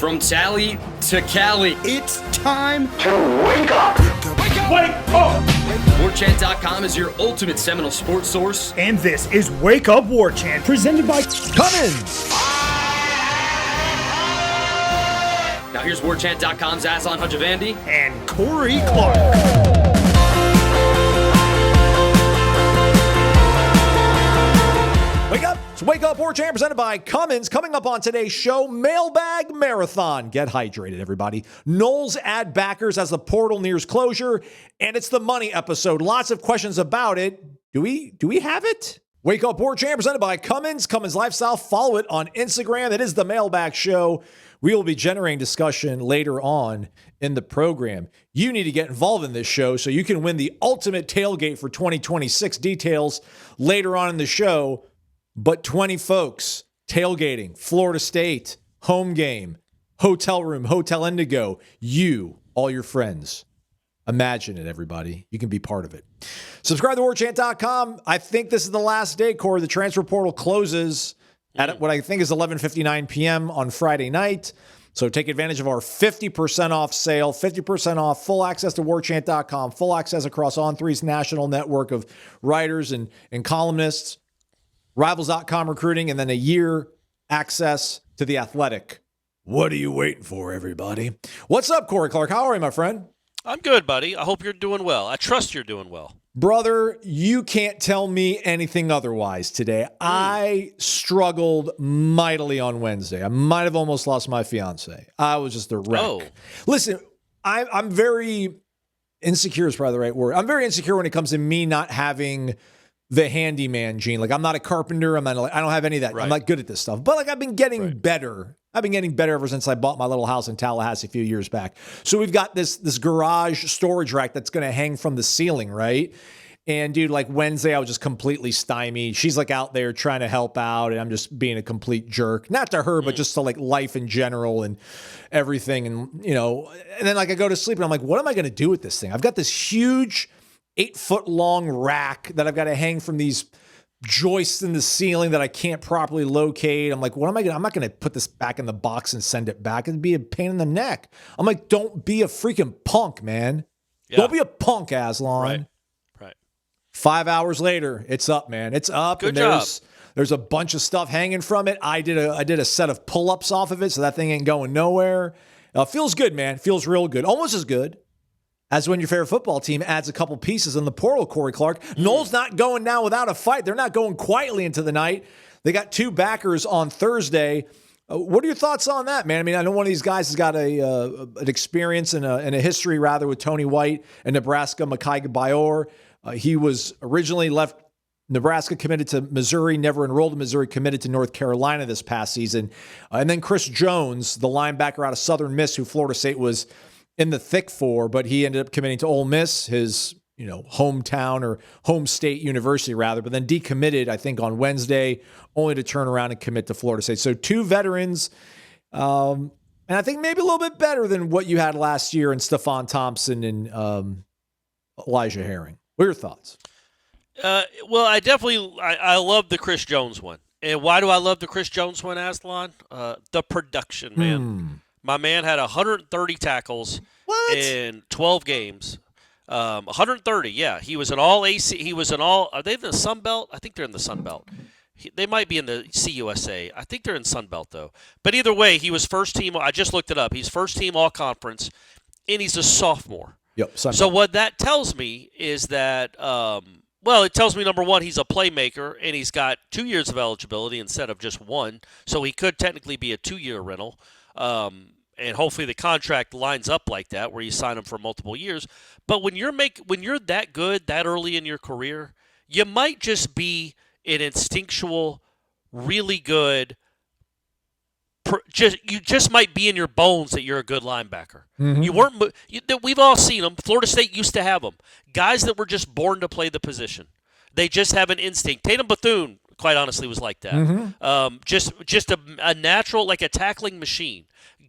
From Tally to Cali, It's time to wake up. Wake up! Wake up! Warchant.com is your ultimate Seminole sports source. And this is Wake Up Warchant, presented by Cummins. Now here's Warchant.com's Aslan Hajavandi And Corey Clark. Wake up! It's Wake Up Warchant presented by Cummins. Coming up on today's show, Mailbag Marathon. Get hydrated, everybody. Noles add backers as the portal nears closure, and it's the money episode. Lots of questions about it. Do we have it? Wake Up Warchant presented by Cummins, CumminsLifestyle. Follow it on Instagram. It is the Mailbag Show. We will be generating discussion later on in the program. You need to get involved in this show so you can win the ultimate tailgate for 2026. Details later on in the show. But 20 folks tailgating, Florida State, home game, hotel room, Hotel Indigo, you, all your friends. Imagine it, everybody. You can be part of it. Subscribe to warchant.com. I think this is the last day, Corey. The transfer portal closes at what I think is 11:59 p.m. on Friday night. So take advantage of our 50% off sale, 50% off, full access to warchant.com, full access across On3's national network of writers and columnists. Rivals.com recruiting, and then a year access to The Athletic. What are you waiting for, everybody? What's up, Corey Clark? How are you, my friend? I'm good, buddy. I hope you're doing well. I trust you're doing well. Brother, you can't tell me anything otherwise today. I struggled mightily on Wednesday. I might have almost lost my fiance. I was just a wreck. Oh. Listen, I'm very insecure is probably the right word. I'm very insecure when it comes to me not having the handyman gene. Like, I'm not a carpenter. I don't have any of that. Right. I'm not good at this stuff. But, like, I've been getting better. I've been getting better ever since I bought my little house in Tallahassee a few years back. So we've got this garage storage rack that's going to hang from the ceiling, right? And, dude, like, Wednesday, I was just completely stymied. She's, like, out there trying to help out, and I'm just being a complete jerk. Not to her, but just to, like, life in general and everything. And, you know, and then, like, I go to sleep, and I'm like, what am I going to do with this thing? I've got this huge 8-foot-long rack that I've got to hang from these joists in the ceiling that I can't properly locate. I'm like, I'm not going to put this back in the box and send it back. It'd be a pain in the neck. I'm like, don't be a freaking punk, man. Yeah. Don't be a punk, Aslan. Right. 5 hours later, it's up, man. It's up. Good and job. There's a bunch of stuff hanging from it. I did a set of pull-ups off of it, so that thing ain't going nowhere. Feels good, man. Feels real good. Almost as good as when your favorite football team adds a couple pieces in the portal, Corey Clark. Noles not going down without a fight. They're not going quietly into the night. They got 2 backers on Thursday. What are your thoughts on that, man? I mean, I know one of these guys has got an experience and a history, rather, with Tony White and Nebraska, Mekhi Bayor. He was originally left Nebraska, committed to Missouri, never enrolled in Missouri, committed to North Carolina this past season. And then Chris Jones, the linebacker out of Southern Miss, who Florida State was in the thick for, but he ended up committing to Ole Miss, his hometown or home state university rather, but then decommitted, I think, on Wednesday, only to turn around and commit to Florida State. So 2 veterans, and I think maybe a little bit better than what you had last year in Stephon Thompson and Elijah Herring. What are your thoughts? Well, I love the Chris Jones one. And why do I love the Chris Jones one, Aslan? The production, man. My man had 130 tackles in 12 games. 130, yeah. He was an all-AC. He was an all – are they in the Sun Belt? I think they're in the Sun Belt. They might be in the CUSA. I think they're in Sun Belt, though. But either way, he was first team – I just looked it up. He's first team all-conference, and he's a sophomore. Yep. So what that tells me is that it tells me, number one, he's a playmaker, and he's got 2 years of eligibility instead of just 1. So he could technically be a 2-year rental. And hopefully the contract lines up like that, where you sign him for multiple years. But when you're that good that early in your career, you might just be an instinctual, really good. You just might be in your bones that you're a good linebacker. Mm-hmm. You weren't. We've all seen them. Florida State used to have them. Guys that were just born to play the position. They just have an instinct. Tatum Bethune, quite honestly, was like that. Mm-hmm. Just a natural, like a tackling machine.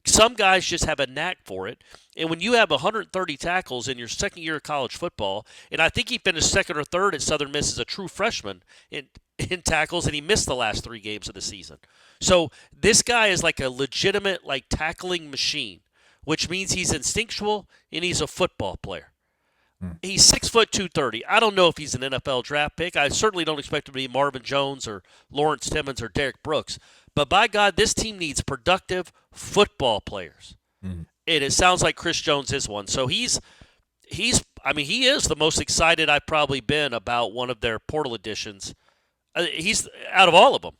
Some guys just have a knack for it. And when you have 130 tackles in your second year of college football, and I think he finished second or third at Southern Miss as a true freshman, and in tackles, and he missed the last 3 games of the season. So this guy is like a legitimate tackling machine, which means he's instinctual and he's a football player. He's 6 foot 230. I don't know if he's an NFL draft pick. I certainly don't expect him to be Marvin Jones or Lawrence Timmons or Derek Brooks. But by God, this team needs productive football players. And it sounds like Chris Jones is one. So he is the most excited I've probably been about one of their portal additions. He's out of all of them,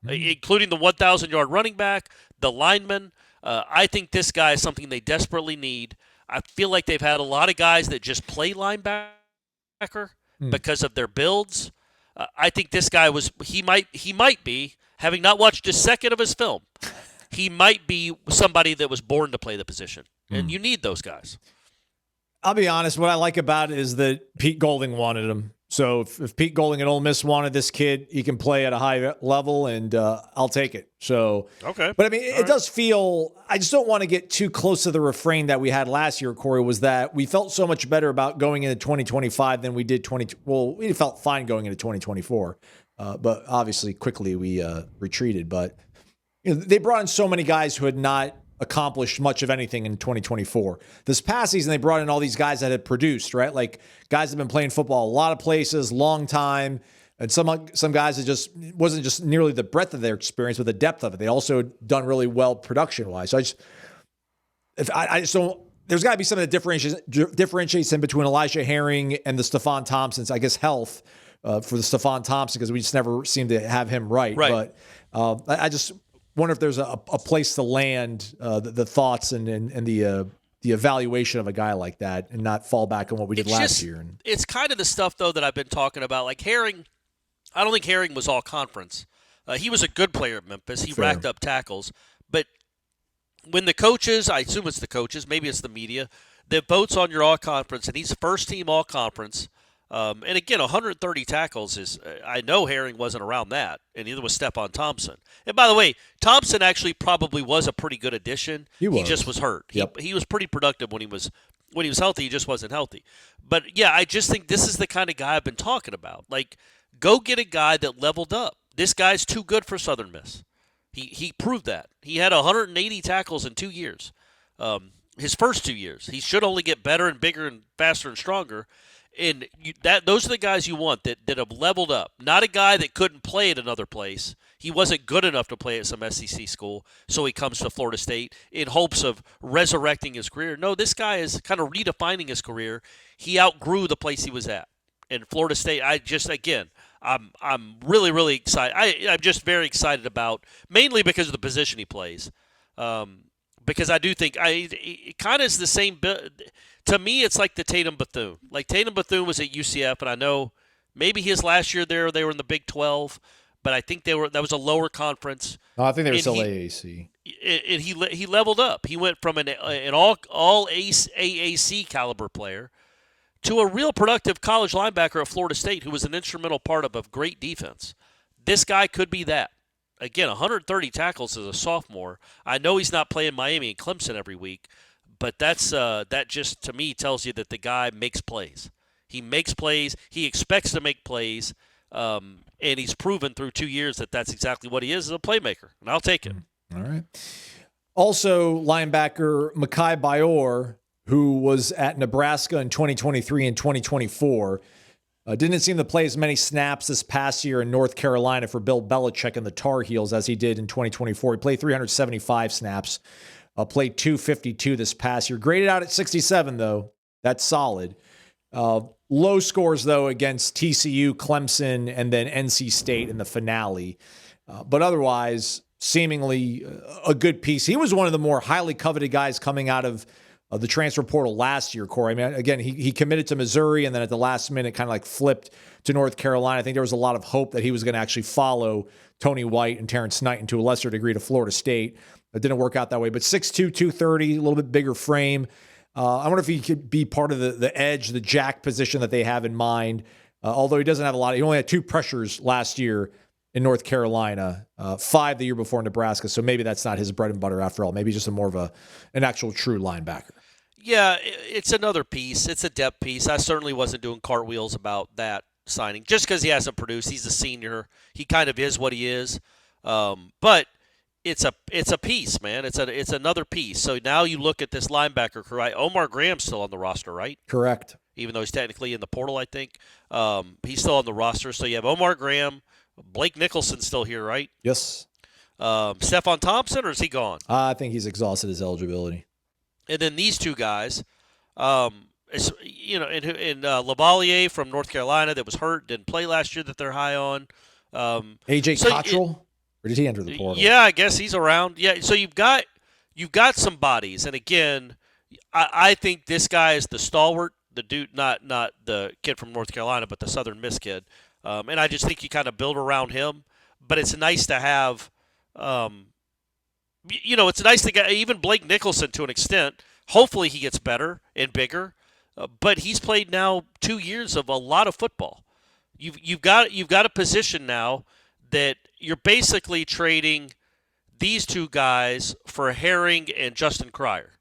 including the 1,000-yard running back, the lineman. I think this guy is something they desperately need. I feel like they've had a lot of guys that just play linebacker because of their builds. I think this guy he might be, having not watched a second of his film, he might be somebody that was born to play the position. And you need those guys. I'll be honest, what I like about it is that Pete Golding wanted him. So if Pete Golding and Ole Miss wanted this kid, he can play at a high level, and I'll take it. So, okay. But I mean, it does feel. I just don't want to get too close to the refrain that we had last year, Corey. Was that we felt so much better about going into 2025 than we did we felt fine going into 2024, but obviously quickly we retreated. But they brought in so many guys who had not accomplished much of anything in 2024. This past season, they brought in all these guys that had produced, right? Like guys that have been playing football a lot of places, long time, and some guys that just wasn't just nearly the breadth of their experience, but the depth of it. They also done really well production-wise. So I just don't. There's got to be something that differentiates him between Elijah Herring and the Stephon Thompsons. I guess health for the Stephon Thompson, because we just never seem to have him right. But I just wonder if there's a place to land the thoughts and the evaluation of a guy like that, and not fall back on what we did last year. It's kind of the stuff though that I've been talking about. Like Herring, I don't think Herring was all conference. He was a good player at Memphis. He racked up tackles, but when the coaches, I assume it's the coaches, maybe it's the media, that votes on your all conference, and he's first team all conference. And again, 130 tackles is, I know Herring wasn't around that, and neither was Stephon Thompson. And by the way, Thompson actually probably was a pretty good addition. He just was hurt. Yep. He was pretty productive when he was healthy. He just wasn't healthy. But yeah, I just think this is the kind of guy I've been talking about. Like, go get a guy that leveled up. This guy's too good for Southern Miss. He proved that. He had 180 tackles in 2 years. His first 2 years. He should only get better and bigger and faster and stronger. And those are the guys you want that have leveled up. Not a guy that couldn't play at another place. He wasn't good enough to play at some SEC school, so he comes to Florida State in hopes of resurrecting his career. No, this guy is kind of redefining his career. He outgrew the place he was at. And Florida State, I'm really, really excited. I'm just very excited about, mainly because of the position he plays. Because I do think it kind of is the same. To me, it's like the Tatum Bethune. Like Tatum Bethune was at UCF, and I know maybe his last year there they were in the Big 12, but I think that was a lower conference. No, I think they were still AAC. And he leveled up. He went from an all AAC caliber player to a real productive college linebacker at Florida State who was an instrumental part of a great defense. This guy could be that. Again, 130 tackles as a sophomore. I know he's not playing Miami and Clemson every week, but that just, to me, tells you that the guy makes plays. He makes plays. He expects to make plays, and he's proven through 2 years that that's exactly what he is as a playmaker, and I'll take it. All right. Also, linebacker Mekhi Bayor, who was at Nebraska in 2023 and 2024, didn't seem to play as many snaps this past year in North Carolina for Bill Belichick and the Tar Heels as he did in 2024. He played 375 snaps, played 252 this past year. Graded out at 67, though. That's solid. Low scores, though, against TCU, Clemson, and then NC State in the finale. But otherwise, seemingly a good piece. He was one of the more highly coveted guys coming out of the transfer portal last year, Corey. I mean, again, he committed to Missouri and then at the last minute kind of like flipped to North Carolina. I think there was a lot of hope that he was going to actually follow Tony White and Terrence Knight, and to a lesser degree to Florida State. It didn't work out that way. But 6'2", 230, a little bit bigger frame. I wonder if he could be part of the edge, the jack position that they have in mind. Although he doesn't have a lot. He only had 2 pressures last year in North Carolina, 5 the year before Nebraska. So maybe that's not his bread and butter after all. Maybe just more of an actual true linebacker. Yeah, it's another piece. It's a depth piece. I certainly wasn't doing cartwheels about that signing just because he hasn't produced. He's a senior. He kind of is what he is. But it's a piece, man. It's another piece. So now you look at this linebacker crew. Right? Omar Graham's still on the roster, right? Correct. Even though he's technically in the portal, I think. He's still on the roster. So you have Omar Graham. Blake Nicholson's still here, right? Yes. Stephon Thompson, or is he gone? I think he's exhausted his eligibility. And then these two guys, and Lavalier from North Carolina that was hurt, didn't play last year that they're high on. AJ Cottrell, or did he enter the portal? Yeah, I guess he's around. Yeah, so you've got some bodies, and again, I think this guy is the stalwart, the dude, not the kid from North Carolina, but the Southern Miss kid. And I just think you kind of build around him. But it's nice to have, it's nice to get even Blake Nicholson to an extent. Hopefully he gets better and bigger. But he's played now 2 years of a lot of football. You've got a position now that you're basically trading these two guys for Herring and Justin Cryer.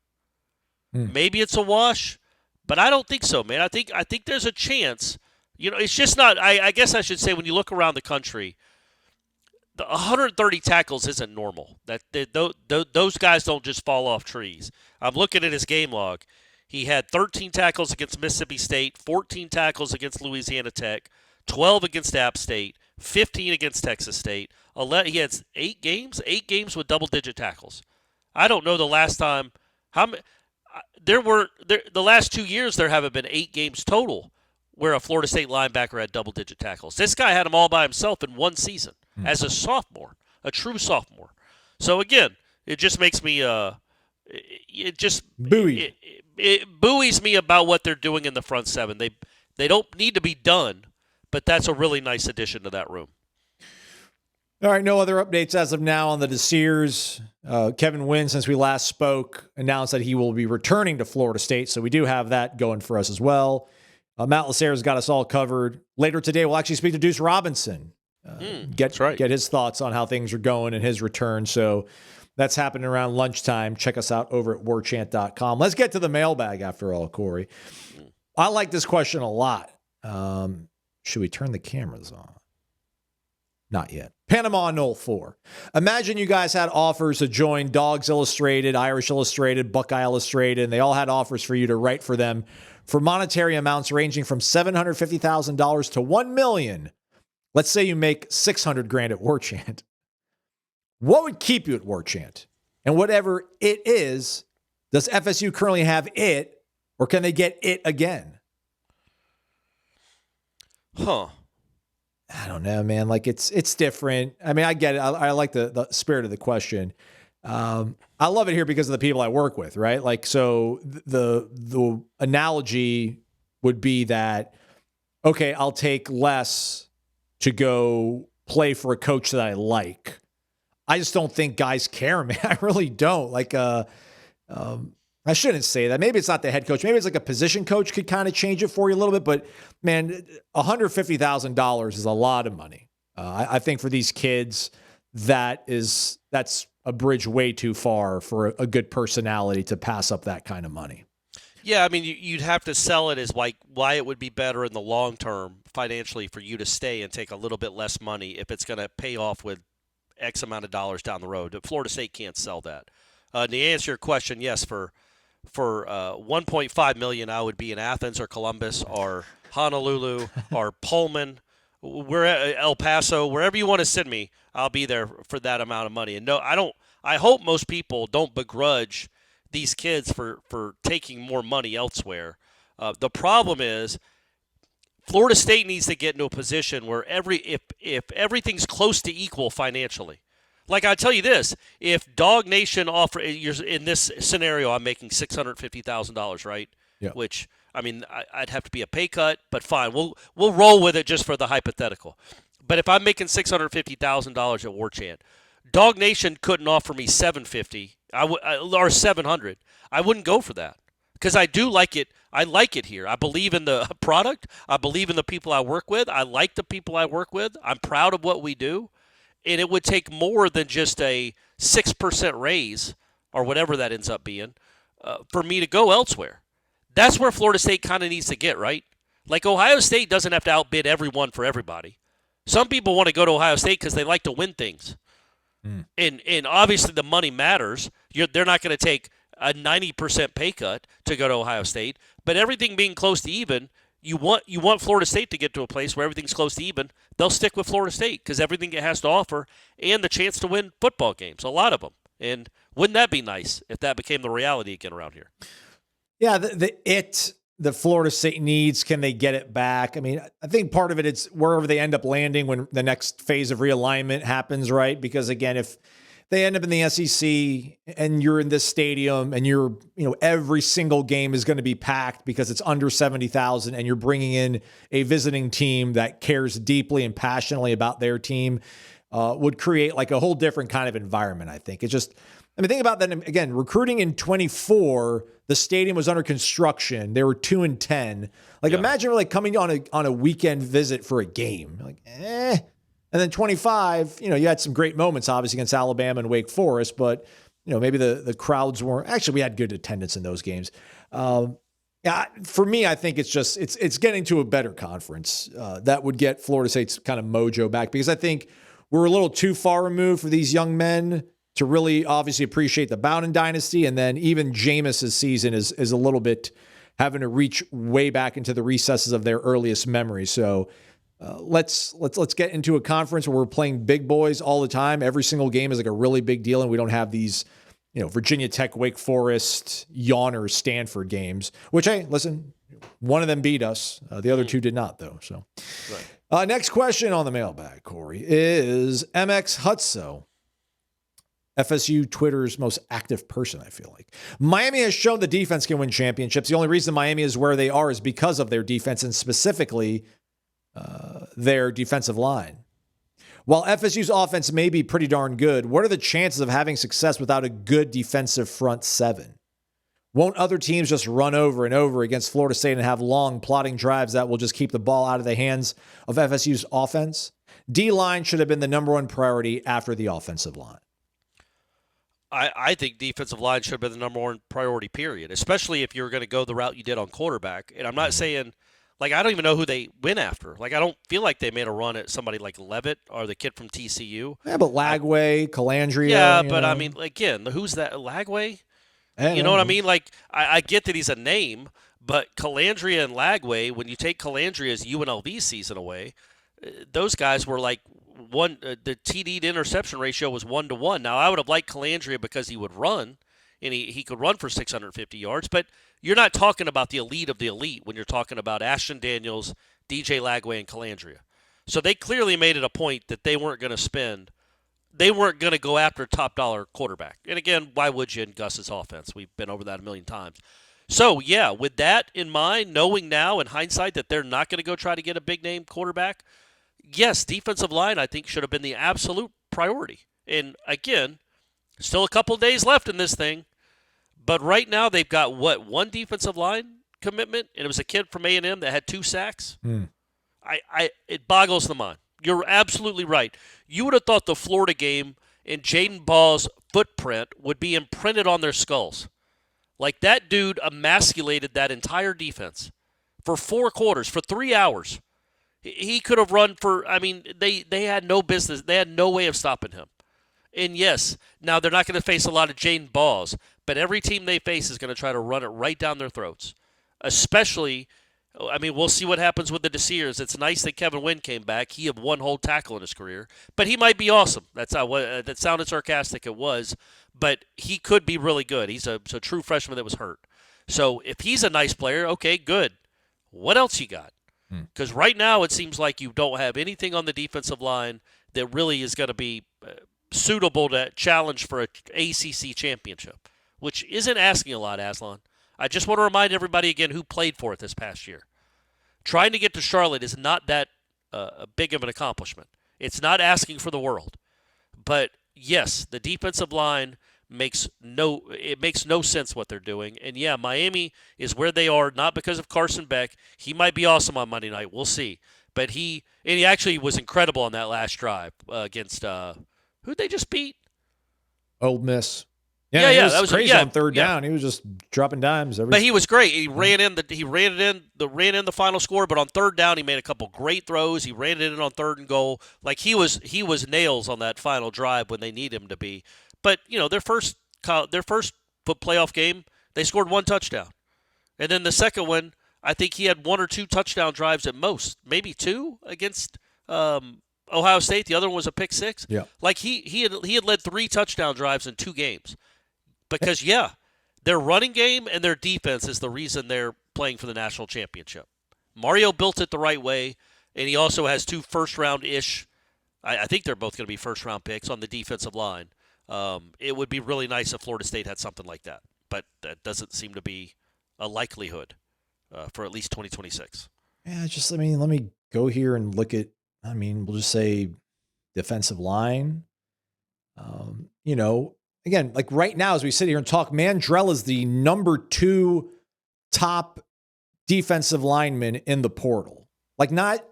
Maybe it's a wash, but I don't think so, man. I think there's a chance. It's just not. I guess I should say when you look around the country, the 130 tackles isn't normal. Those guys don't just fall off trees. I'm looking at his game log. He had 13 tackles against Mississippi State, 14 tackles against Louisiana Tech, 12 against App State, 15 against Texas State. He had 8 games with double-digit tackles. I don't know the last time. The last 2 years there haven't been 8 games total where a Florida State linebacker had double-digit tackles. This guy had them all by himself in one season as a sophomore, a true sophomore. So, again, it just makes me it buoys me about what they're doing in the front seven. They don't need to be done, but that's a really nice addition to that room. All right, no other updates as of now on the Desirs. Kevin Wynn, since we last spoke, announced that he will be returning to Florida State, so we do have that going for us as well. Matt Lacer's got us all covered. Later today, we'll actually speak to Deuce Robinson. Get his thoughts on how things are going and his return. So that's happening around lunchtime. Check us out over at warchant.com. Let's get to the mailbag after all, Corey. I like this question a lot. Should we turn the cameras on? Not yet. Panama Knoll 4. Imagine you guys had offers to join Dogs Illustrated, Irish Illustrated, Buckeye Illustrated, and they all had offers for you to write for them for monetary amounts ranging from $750,000 to $1 million. Let's say you make $600,000 at Warchant. What would keep you at Warchant? And whatever it is, does FSU currently have it, or can they get it again? Huh. I don't know, man. Like it's different. I mean, I get it. I like the spirit of the question. I love it here because of the people I work with, right? Like, so the analogy would be that, okay, I'll take less to go play for a coach that I like. I just don't think guys care, man. I really don't. Like, I shouldn't say that. Maybe it's not the head coach. Maybe it's like a position coach could kind of change it for you a little bit. But, man, $150,000 is a lot of money. I think for these kids, that's a bridge way too far for a good personality to pass up that kind of money. Yeah, I mean, you'd have to sell it as like why it would be better in the long term financially for you to stay and take a little bit less money if it's going to pay off with X amount of dollars down the road. Florida State can't sell that. To answer your question, yes, for $1.5 million, I would be in Athens or Columbus or Honolulu or Pullman, El Paso, wherever you want to send me. I'll be there for that amount of money. And no, I don't. I hope most people don't begrudge these kids for taking more money elsewhere. The problem is Florida State needs to get into a position where if everything's close to equal financially. Like I tell you this, if Dog Nation in this scenario, I'm making $650,000, right? Yeah. Which I mean, I'd have to be a pay cut, but fine, we'll roll with it just for the hypothetical. But if I'm making $650,000 at Warchant, Dog Nation couldn't offer me $750 or $700. I wouldn't go for that because I do like it. I like it here. I believe in the product. I believe in the people I work with. I like the people I work with. I'm proud of what we do. And it would take more than just a 6% raise or whatever that ends up being for me to go elsewhere. That's where Florida State kind of needs to get, right? Like Ohio State doesn't have to outbid everyone for everybody. Some people want to go to Ohio State because they like to win things. And obviously the money matters. They're not going to take a 90% pay cut to go to Ohio State. But everything being close to even, you want Florida State to get to a place where everything's close to even. They'll stick with Florida State because everything it has to offer and the chance to win football games, a lot of them. And wouldn't that be nice if that became the reality again around here? Yeah, the Florida State needs, can they get it back? I mean, I think part of it is wherever they end up landing when the next phase of realignment happens, right? Because again, if they end up in the SEC and you're in this stadium and every single game is going to be packed because it's under 70,000 and you're bringing in a visiting team that cares deeply and passionately about their team, would create like a whole different kind of environment, I think. Think about that again. Recruiting in 24, the stadium was under construction. They were 2-10. Imagine like coming on a weekend visit for a game. And then 25, you had some great moments, obviously, against Alabama and Wake Forest, but maybe the crowds weren't. Actually, we had good attendance in those games. For me, I think it's getting to a better conference that would get Florida State's kind of mojo back, because I think we're a little too far removed for these young men to really obviously appreciate the Bowden dynasty. And then even Jameis's season is a little bit having to reach way back into the recesses of their earliest memories. So let's get into a conference where we're playing big boys all the time. Every single game is like a really big deal. And we don't have these, Virginia Tech, Wake Forest, Yawner, Stanford games, which, hey, listen, one of them beat us. The other two did not, though. So next question on the mailbag, Corey, is MX Hutso. FSU Twitter's most active person, I feel like. Miami has shown the defense can win championships. The only reason Miami is where they are is because of their defense, and specifically their defensive line. While FSU's offense may be pretty darn good, what are the chances of having success without a good defensive front seven? Won't other teams just run over and over against Florida State and have long, plodding drives that will just keep the ball out of the hands of FSU's offense? D-line should have been the number one priority after the offensive line. I think defensive line should have been the number one priority, period, especially if you're going to go the route you did on quarterback. And I'm not saying, I don't even know who they went after. I don't feel like they made a run at somebody like Levitt or the kid from TCU. Yeah, but Lagway, Calandria. Yeah, but I mean, again, who's that? Lagway? You know what I mean? I get that he's a name, but Calandria and Lagway, when you take Calandria's UNLV season away, those guys were like the TD to interception ratio was 1-to-1. Now, I would have liked Calandria because he would run, and he could run for 650 yards, but you're not talking about the elite of the elite when you're talking about Ashton Daniels, DJ Lagway, and Calandria. So they clearly made it a point that they weren't going to go after a top-dollar quarterback. And again, why would you in Gus's offense? We've been over that a million times. So, yeah, with that in mind, knowing now in hindsight that they're not going to go try to get a big-name quarterback, yes, defensive line, I think, should have been the absolute priority. And, again, still a couple days left in this thing. But right now they've got, one defensive line commitment? And it was a kid from A&M that had 2 sacks? It boggles the mind. You're absolutely right. You would have thought the Florida game and Jaden Ball's footprint would be imprinted on their skulls. Like, that dude emasculated that entire defense for 4 quarters, for 3 hours. He could have run for, they had no business. They had no way of stopping him. And yes, now they're not going to face a lot of Jaden Balls, but every team they face is going to try to run it right down their throats. Especially, we'll see what happens with the Desirs. It's nice that Kevin Wynn came back. He had 1 whole tackle in his career, but he might be awesome. That sounded sarcastic. It was, but he could be really good. He's a true freshman that was hurt. So if he's a nice player, okay, good. What else you got? Because right now it seems like you don't have anything on the defensive line that really is going to be suitable to challenge for an ACC championship, which isn't asking a lot, Aslan. I just want to remind everybody again who played for it this past year. Trying to get to Charlotte is not that big of an accomplishment. It's not asking for the world. But, yes, the defensive line makes no sense what they're doing. And, yeah, Miami is where they are, not because of Carson Beck. He might be awesome on Monday night. We'll see. But he actually was incredible on that last drive against who'd they just beat? Ole Miss. Yeah, yeah, was that was crazy on third down. He was just dropping dimes. But he was great. He ran in the final score. But on third down, he made a couple great throws. He ran it in on 3rd and goal. Like he was nails on that final drive when they need him to be. But their first playoff game, they scored 1 touchdown, and then the second one, I think he had 1 or 2 touchdown drives at most, maybe 2 against Ohio State. The other one was a pick 6. Yeah, like he had led 3 touchdown drives in 2 games. Because, their running game and their defense is the reason they're playing for the national championship. Mario built it the right way, and he also has 2 first-round-ish. I think they're both going to be first-round picks on the defensive line. It would be really nice if Florida State had something like that, but that doesn't seem to be a likelihood for at least 2026. Yeah, let me go here and look at, we'll just say defensive line. Again, like right now, as we sit here and talk, Mandrell is the number 2 top defensive lineman in the portal. Like not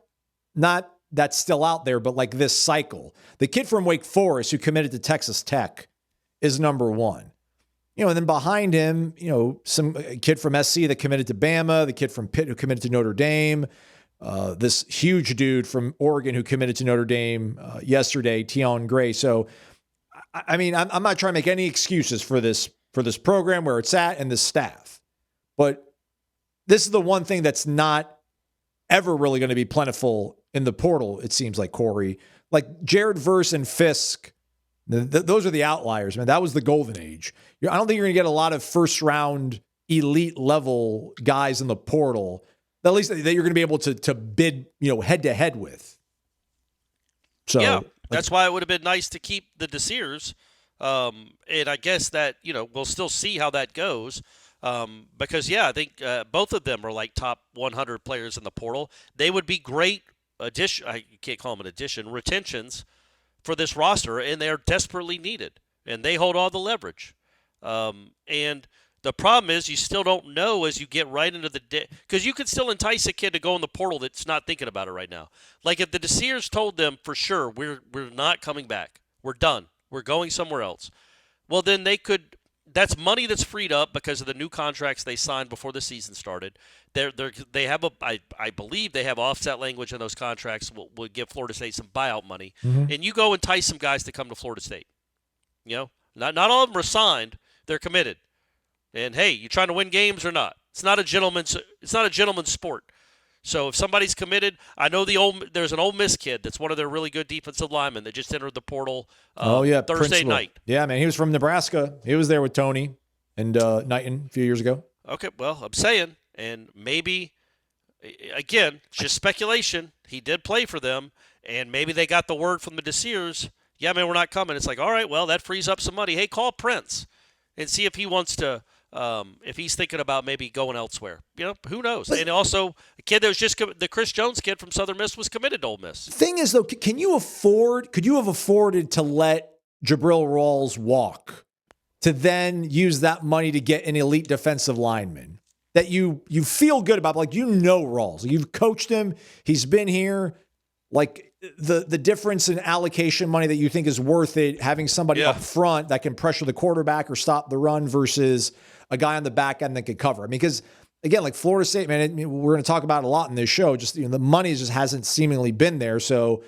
that's still out there, but like this cycle. The kid from Wake Forest who committed to Texas Tech is number 1. And then behind him, some kid from SC that committed to Bama, the kid from Pitt who committed to Notre Dame, this huge dude from Oregon who committed to Notre Dame yesterday, Tion Gray. So, I'm not trying to make any excuses for this program where it's at and this staff, but this is the one thing that's not ever really going to be plentiful in the portal. It seems like, Corey, like Jared Verse and Fisk, those are the outliers, man. That was the golden age. I don't think you're going to get a lot of first round elite level guys in the portal, at least that you're going to be able to bid, head to head with. So yeah. That's why it would have been nice to keep the Desirs. And I guess that, we'll still see how that goes. Because, I think both of them are like top 100 players in the portal. They would be great I can't call them an addition, retentions for this roster, and they're desperately needed. And they hold all the leverage. And the problem is you still don't know as you get right into the day, because you can still entice a kid to go in the portal that's not thinking about it right now. Like if the Desirs told them for sure, we're not coming back, we're done, we're going somewhere else, well then they could. That's money that's freed up because of the new contracts they signed before the season started. They have I believe they have offset language in those contracts will give Florida State some buyout money, and you go entice some guys to come to Florida State. Not all of them are signed, they're committed. And hey, you trying to win games or not? It's not a gentleman's sport. So if somebody's committed, I know there's an Ole Miss kid that's one of their really good defensive linemen that just entered the portal Thursday Principal. night. Yeah, man, he was from Nebraska. He was there with Tony and Knighton a few years ago. Okay, well, I'm saying, and maybe again, just speculation. He did play for them, and maybe they got the word from the Desirs. Yeah, man, we're not coming. It's like, all right, well, that frees up some money. Hey, call Prince and see if he wants to. If he's thinking about maybe going elsewhere, who knows? And also, a kid that was the Chris Jones kid from Southern Miss was committed to Ole Miss. Thing is, though, could you have afforded to let Jabril Rawls walk to then use that money to get an elite defensive lineman that you feel good about? Like, Rawls, you've coached him, he's been here. Like the difference in allocation money that you think is worth it, having somebody up front that can pressure the quarterback or stop the run versus a guy on the back end that could cover. Because again, like Florida State, man, we're going to talk about it a lot in this show. Just the money just hasn't seemingly been there. So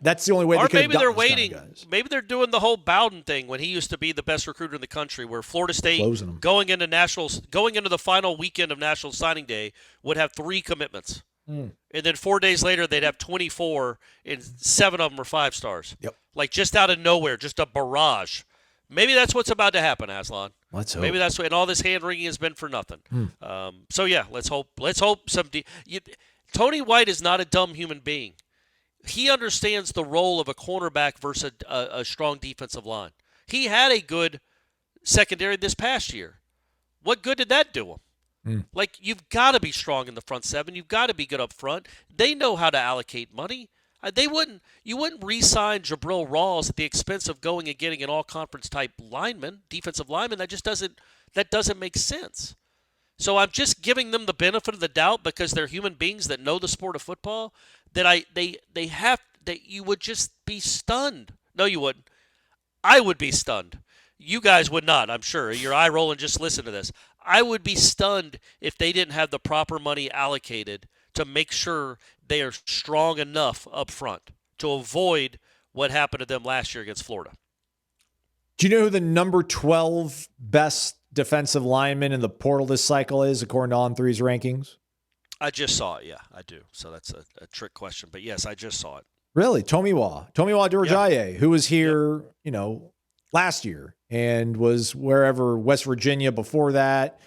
that's the only way. Or they maybe they're waiting. Maybe they're doing the whole Bowden thing when he used to be the best recruiter in the country, where Florida State going into the final weekend of National Signing Day would have 3 commitments. And then 4 days later, they'd have 24, and 7 of them are 5 stars. Yep. Like just out of nowhere, just a barrage. Maybe that's what's about to happen, Aslan. Let's hope. Maybe that's what, and all this hand-wringing has been for nothing. So, yeah, let's hope. Let's hope Tony White is not a dumb human being. He understands the role of a cornerback versus a strong defensive line. He had a good secondary this past year. What good did that do him? Like, you've got to be strong in the front 7. You've got to be good up front. They know how to allocate money. You wouldn't re-sign Jabril Rawls at the expense of going and getting an all-conference type lineman, defensive lineman. That doesn't make sense. So I'm just giving them the benefit of the doubt because they're human beings that know the sport of football. That you would just be stunned. No, you wouldn't. I would be stunned you guys would not, I'm sure. Your eye rolling, just listen to this. I would be stunned if they didn't have the proper money allocated to make sure they are strong enough up front to avoid what happened to them last year against Florida. Do you know who the number 12 best defensive lineman in the portal this cycle is, according to On3's rankings? I just saw it. Yeah, I do. So that's a trick question. But, yes, I just saw it. Really? Tomiwa Durajaye, who was here, last year and was wherever, West Virginia before that.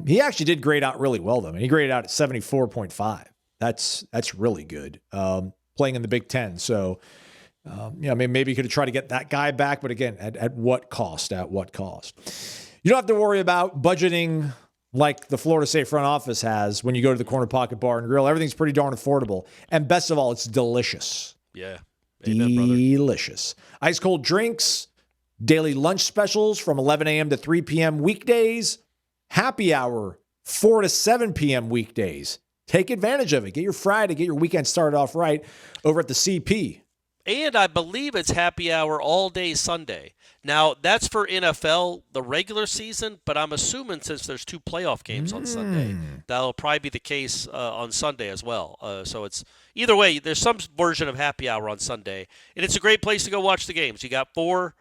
He actually did grade out really well, though. He graded out at 74.5. That's really good, playing in the Big Ten. So, maybe you could have tried to get that guy back. But, again, at what cost? At what cost? You don't have to worry about budgeting like the Florida State front office has when you go to the Corner Pocket Bar and Grill. Everything's pretty darn affordable. And best of all, it's delicious. Yeah. Amen, brother. Delicious. Ice cold drinks, daily lunch specials from 11 a.m. to 3 p.m. weekdays, happy hour 4 to 7 p.m. weekdays. Take advantage of it. Get your Friday, get your weekend started off right over at the CP. And I believe it's happy hour all day Sunday. Now, that's for NFL, the regular season, but I'm assuming since there's 2 playoff games on Sunday, that'll probably be the case on Sunday as well. So it's either way, there's some version of happy hour on Sunday, and it's a great place to go watch the games. You got 4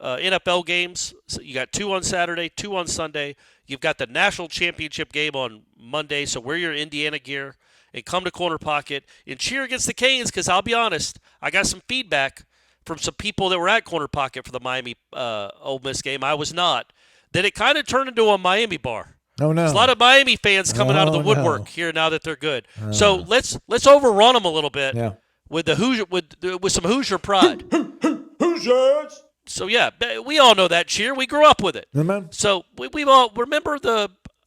NFL games. So you got 2 on Saturday, 2 on Sunday. You've got the national championship game on Monday, so wear your Indiana gear and come to Corner Pocket and cheer against the Canes, because I'll be honest, I got some feedback from some people that were at Corner Pocket for the Miami Ole Miss game. I was not. That it kind of turned into a Miami bar. Oh, no. There's a lot of Miami fans coming out of the woodwork here now that they're good. So let's overrun them a little bit with the Hoosier with some Hoosier pride. Hoosiers! So, yeah, we all know that cheer. We grew up with it. Amen. So we all remember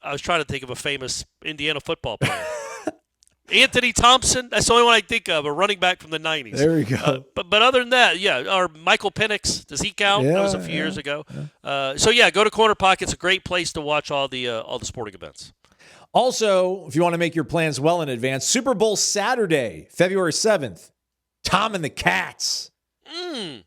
I was trying to think of a famous Indiana football player. Anthony Thompson, that's the only one I think of, a running back from the 90s. There you go. But other than that, or Michael Penix, does he count? That was a few years ago. Yeah. Go to Corner Pocket. It's a great place to watch all the sporting events. Also, if you want to make your plans well in advance, Super Bowl Saturday, February 7th, Tom and the Cats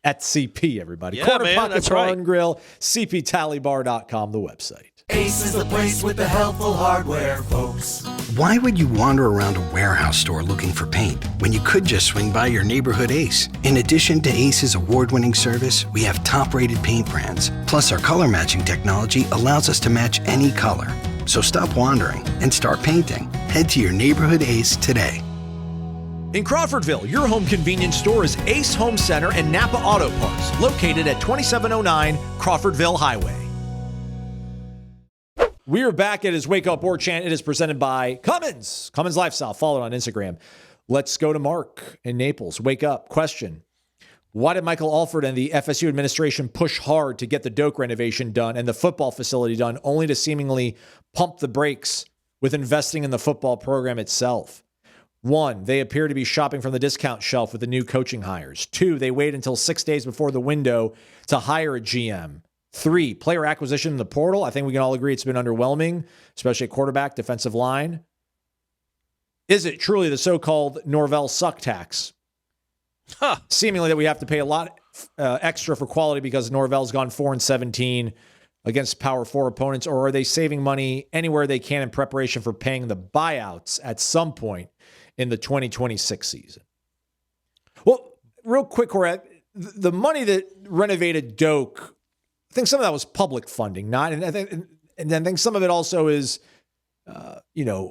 at CP, everybody. Yeah, Corner man, Pocket that's Bar right. and Grill, cptallybar.com, the website. Ace is the place with the helpful hardware, folks. Why would you wander around a warehouse store looking for paint when you could just swing by your neighborhood Ace? In addition to Ace's award-winning service, we have top-rated paint brands. Plus, our color matching technology allows us to match any color. So stop wandering and start painting. Head to your neighborhood Ace today. In Crawfordville, your home convenience store is Ace Home Center and Napa Auto Parts, located at 2709 Crawfordville Highway. We are back at his Wake Up Warchant. It is presented by Cummins. CumminsLifestyle. Follow it on Instagram. Let's go to Mark in Naples. Wake up. Question. Why did Michael Alford and the FSU administration push hard to get the Doak renovation done and the football facility done, only to seemingly pump the brakes with investing in the football program itself? 1, they appear to be shopping from the discount shelf with the new coaching hires. 2, they wait until 6 days before the window to hire a GM. 3, player acquisition in the portal. I think we can all agree it's been underwhelming, especially at quarterback, defensive line. Is it truly the so-called Norvell suck tax? Seemingly that we have to pay a lot extra for quality because Norvell's gone 4-17 against Power 4 opponents, or are they saving money anywhere they can in preparation for paying the buyouts at some point in the 2026 season? Well, real quick, Corey, the money that renovated Doak, I think some of that was public funding, not, and I think some of it also is,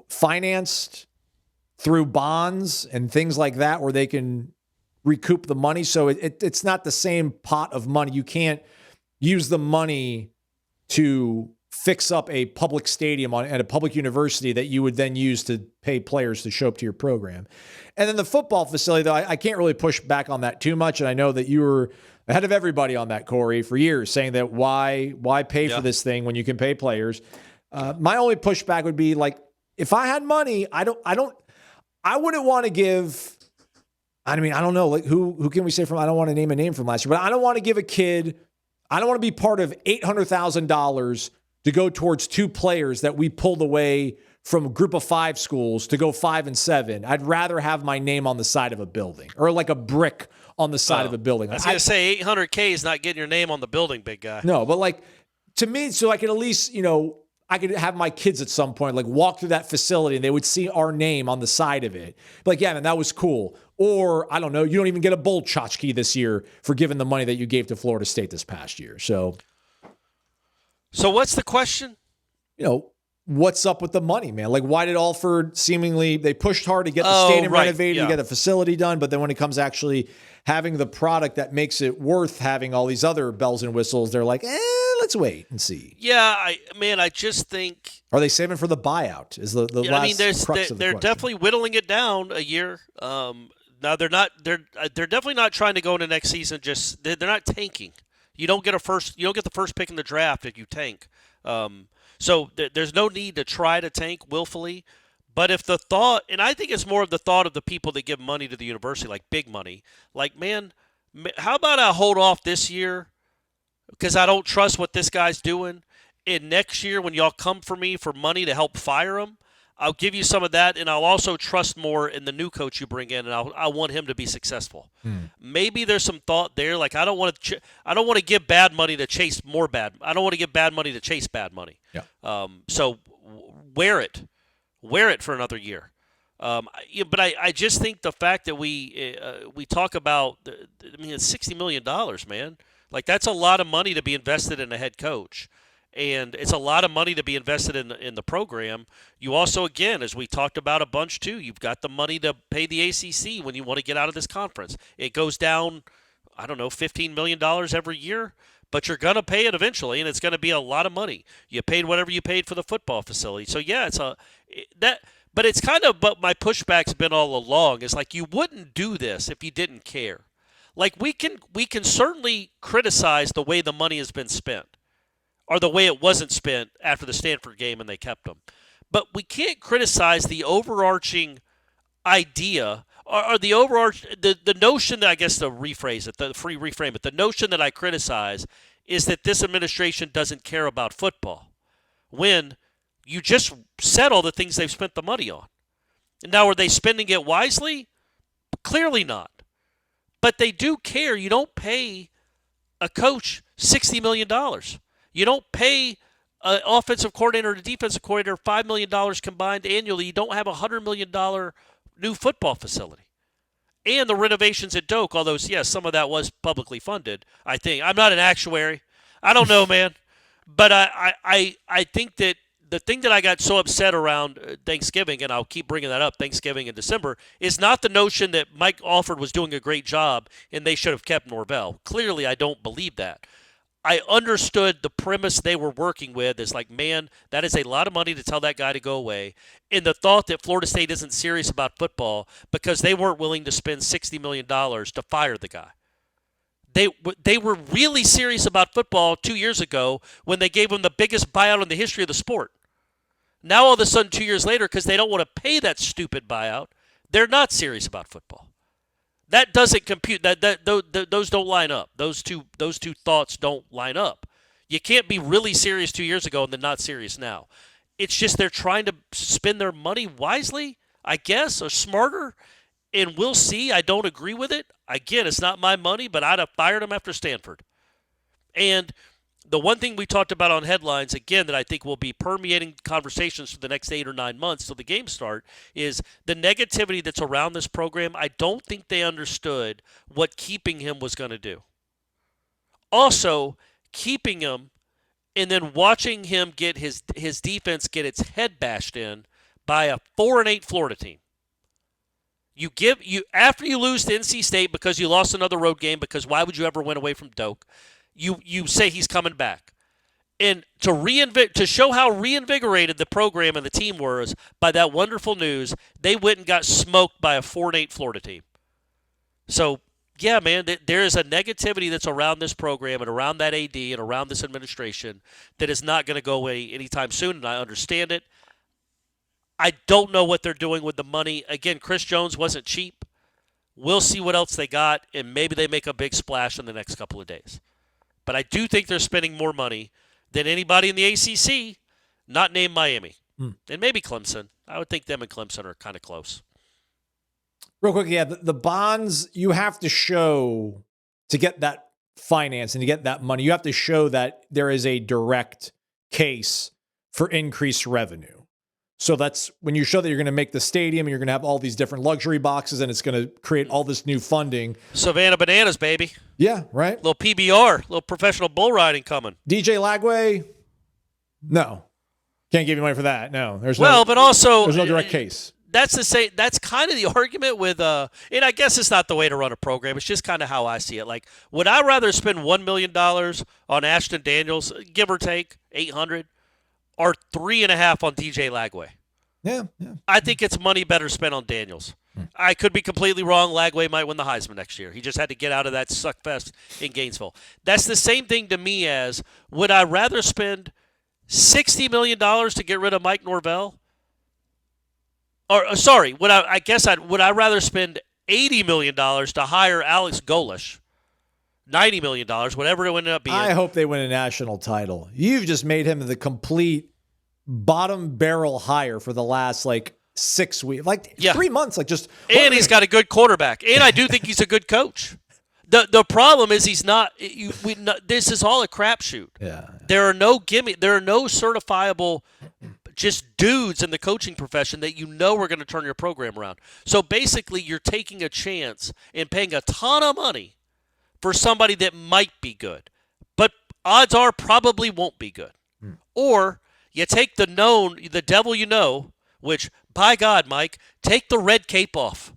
financed through bonds and things like that, where they can recoup the money. So it's not the same pot of money. You can't use the money to fix up a public stadium at a public university that you would then use to pay players to show up to your program. And then the football facility, though, I can't really push back on that too much. And I know that you were ahead of everybody on that, Corey, for years, saying that why pay for this thing when you can pay players? My only pushback would be, like, if I had money, I wouldn't want to give. I mean, I don't know, like who can we say from? I don't want to name a name from last year, but I don't want to give a kid. I don't want to be part of $800,000 to go towards 2 players that we pulled away from a group of 5 schools to go 5-7. I'd rather have my name on the side of a building or like a brick on the side of a building. I was going to say $800K is not getting your name on the building, big guy. No, but like to me, so I could at least, I could have my kids at some point like walk through that facility and they would see our name on the side of it. Like, yeah, man, that was cool. Or I don't know, you don't even get a bowl tchotchke this year for giving the money that you gave to Florida State this past year. So what's the question? What's up with the money, man? Like, why did Alford seemingly, they pushed hard to get the stadium renovated, to get the facility done, but then when it comes actually having the product that makes it worth having all these other bells and whistles, they're like, let's wait and see. Yeah, I just think. Are they saving for the buyout? Is the last crux of the they're question. definitely whittling it down a year. Now they're not. They're definitely not trying to go into next season. Just they're not tanking. You don't get the first pick in the draft if you tank. So there's no need to try to tank willfully. But if the thought, and I think it's more of the thought of the people that give money to the university, like big money, like, man, how about I hold off this year because I don't trust what this guy's doing. And next year when y'all come for me for money to help fire him, I'll give you some of that, and I'll also trust more in the new coach you bring in, and I want him to be successful. Maybe there's some thought there, like I don't want to give bad money to chase more bad. I don't want to give bad money to chase bad money. Yeah. So wear it for another year. But I just think the fact that we talk about, it's $60 million, man. Like that's a lot of money to be invested in a head coach. And it's a lot of money to be invested in the program. You also, again, as we talked about a bunch too, you've got the money to pay the ACC when you want to get out of this conference. It goes down, I don't know, $15 million every year, but you're going to pay it eventually, and it's going to be a lot of money. You paid whatever you paid for the football facility. So, yeah, but it's kind of, but my pushback's been all along. It's like you wouldn't do this if you didn't care. Like we can certainly criticize the way the money has been spent, or the way it wasn't spent after the Stanford game and they kept them. But we can't criticize the overarching idea or the notion that, I guess to reframe it, the notion that I criticize is that this administration doesn't care about football when you just said all the things they've spent the money on. Now, are they spending it wisely? Clearly not. But they do care. You don't pay a coach $60 million. You don't pay an offensive coordinator and a defensive coordinator $5 million combined annually. You don't have a $100 million new football facility. And the renovations at Doak, although, yes, some of that was publicly funded, I think. I'm not an actuary. I don't know, man. But I think that the thing that I got so upset around Thanksgiving, and I'll keep bringing that up, Thanksgiving and December, is not the notion that Mike Alford was doing a great job and they should have kept Norvell. Clearly, I don't believe that. I understood the premise they were working with is like, man, that is a lot of money to tell that guy to go away. And the thought that Florida State isn't serious about football because they weren't willing to spend $60 million to fire the guy. They were really serious about football 2 years ago when they gave him the biggest buyout in the history of the sport. Now all of a sudden 2 years later, because they don't want to pay that stupid buyout, they're not serious about football. That doesn't compute. Those don't line up. Those two thoughts don't line up. You can't be really serious 2 years ago and then not serious now. It's just they're trying to spend their money wisely, I guess, or smarter, and we'll see. I don't agree with it. Again, it's not my money, but I'd have fired him after Stanford. And the one thing we talked about on headlines, again, that I think will be permeating conversations for the next 8 or 9 months till the games start, is the negativity that's around this program. I don't think they understood what keeping him was going to do. Also, keeping him and then watching him get his defense get its head bashed in by a 4-8 Florida team. After you lose to NC State because you lost another road game, because why would you ever win away from Doak? You say he's coming back. And to show how reinvigorated the program and the team was by that wonderful news, they went and got smoked by a 4-8 Florida team. So, yeah, man, there is a negativity that's around this program and around that AD and around this administration that is not going to go away anytime soon, and I understand it. I don't know what they're doing with the money. Again, Chris Jones wasn't cheap. We'll see what else they got, and maybe they make a big splash in the next couple of days. But I do think they're spending more money than anybody in the ACC, not named Miami. And maybe Clemson. I would think them and Clemson are kind of close. Real quick, yeah, the bonds, you have to show to get that finance and to get that money, you have to show that there is a direct case for increased revenue. So that's when you show that you're going to make the stadium and you're going to have all these different luxury boxes and it's going to create all this new funding. Savannah Bananas, baby. Yeah, right. Little PBR, little professional bull riding coming. DJ Lagway, no. Can't give you money for that. No. But also there's no direct case. That's the same. That's kind of the argument with, and I guess it's not the way to run a program. It's just kind of how I see it. Like, would I rather spend $1 million on Ashton Daniels, give or take $800, or $3.5 on DJ Lagway? Yeah. I think it's money better spent on Daniels. I could be completely wrong. Lagway might win the Heisman next year. He just had to get out of that suckfest in Gainesville. That's the same thing to me as, would I rather spend $60 million to get rid of Mike Norvell? Or sorry, would I rather spend $80 million to hire Alex Golish? $90 million, whatever it would end up being. I hope they win a national title. You've just made him the complete bottom barrel hire for the last 6 weeks, 3 months, And he's got a good quarterback, and I do think he's a good coach. The problem is he's not. This is all a crapshoot. Yeah. There are no gimmick. There are no certifiable just dudes in the coaching profession that are going to turn your program around. So basically, you're taking a chance and paying a ton of money for somebody that might be good, but odds are probably won't be good. Or you take the devil you know, which, by God, Mike, take the red cape off.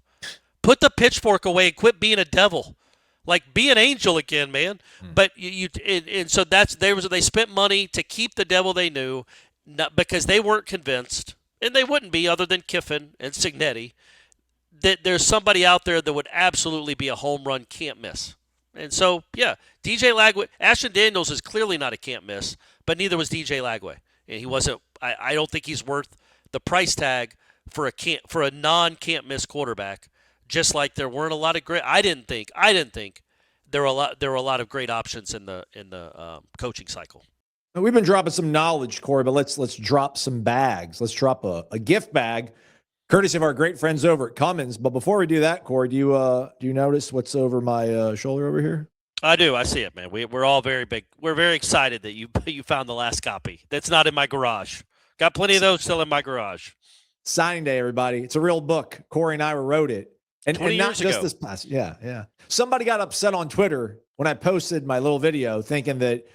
Put the pitchfork away and quit being a devil. Be an angel again, man. But so they spent money to keep the devil they knew, not because they weren't convinced, and they wouldn't be other than Kiffin and Cignetti, that there's somebody out there that would absolutely be a home run can't miss. And so, yeah, DJ Lagway, Ashton Daniels is clearly not a can't miss, but neither was DJ Lagway. And he wasn't. I don't think he's worth the price tag for a non-can't miss quarterback. Just like there weren't a lot of great. I didn't think there were a lot of great options in the coaching cycle. We've been dropping some knowledge, Corey, but let's drop some bags. Let's drop a gift bag, courtesy of our great friends over at Cummins. But before we do that, Corey, do you notice what's over my shoulder over here? I do. I see it, man. We're all very big. We're very excited that you found the last copy. That's not in my garage. Got plenty of those still in my garage. Signing day, everybody. It's a real book. Corey and I wrote it. And not just ago. This past. Yeah. Somebody got upset on Twitter when I posted my little video thinking that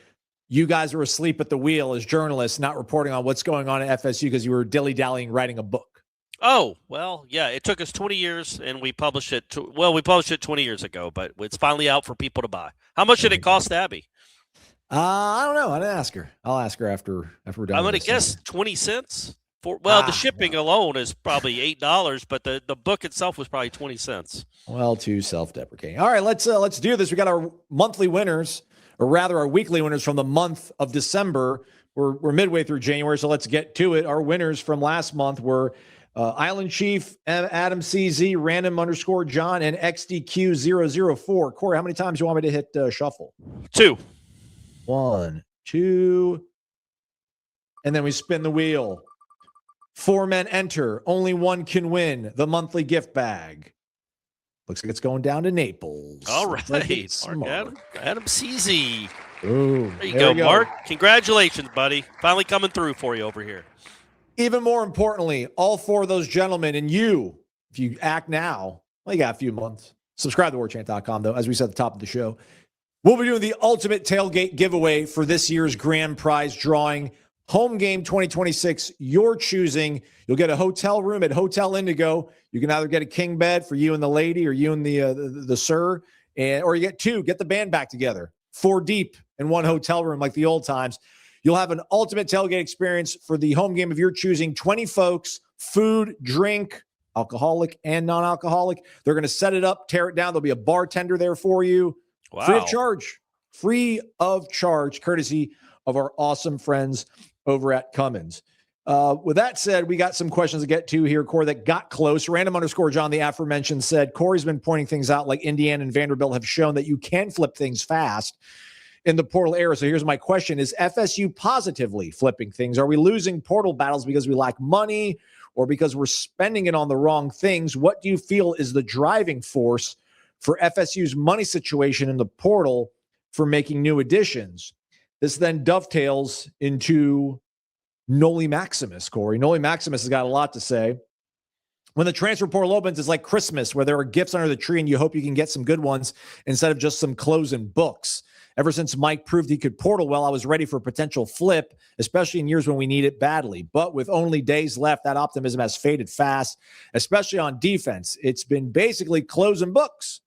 you guys were asleep at the wheel as journalists, not reporting on what's going on at FSU because you were dilly-dallying writing a book. Oh, well, yeah. It took us 20 years, and we published it. We published it 20 years ago, but it's finally out for people to buy. How much did it cost Abby? I don't know. I didn't ask her. I'll ask her after we're done. I'm going to guess 20 cents. The shipping alone is probably $8, but the book itself was probably 20 cents. Well, too self-deprecating. All right, let's do this. We got our monthly winners, or rather our weekly winners from the month of December. We're midway through January, so let's get to it. Our winners from last month were Island Chief, Adam CZ, random_John, and XDQ004. Corey, how many times do you want me to hit shuffle? 2. 1, 2, and then we spin the wheel. 4 men enter. Only one can win the monthly gift bag. Looks like it's going down to Naples. All right. Like Adam CZ. Ooh, there you go, Mark. Congratulations, buddy. Finally coming through for you over here. Even more importantly, all 4 of those gentlemen, and you, if you act now, well, you got a few months. Subscribe to warchant.com, though, as we said at the top of the show. We'll be doing the ultimate tailgate giveaway for this year's grand prize drawing. Home game 2026, you're choosing. You'll get a hotel room at Hotel Indigo. You can either get a king bed for you and the lady or you and the sir, or you get 2. Get the band back together. 4 deep in one hotel room like the old times. You'll have an ultimate tailgate experience for the home game of your choosing. 20 folks, food, drink, alcoholic and non-alcoholic. They're going to set it up, tear it down. There'll be a bartender there for you. Wow. Free of charge, courtesy of our awesome friends over at Cummins. With that said, we got some questions to get to here, Corey, that got close. Random_John, the aforementioned, said, Corey's been pointing things out like Indiana and Vanderbilt have shown that you can flip things fast in the portal era. So here's my question. Is FSU positively flipping things? Are we losing portal battles because we lack money or because we're spending it on the wrong things? What do you feel is the driving force for FSU's money situation in the portal for making new additions? This then dovetails into Noles Maximus, Corey. Noles Maximus has got a lot to say. When the transfer portal opens, it's like Christmas, where there are gifts under the tree and you hope you can get some good ones instead of just some clothes and books. Ever since Mike proved he could portal well, I was ready for a potential flip, especially in years when we need it badly. But with only days left, that optimism has faded fast, especially on defense. It's been basically clothes and books.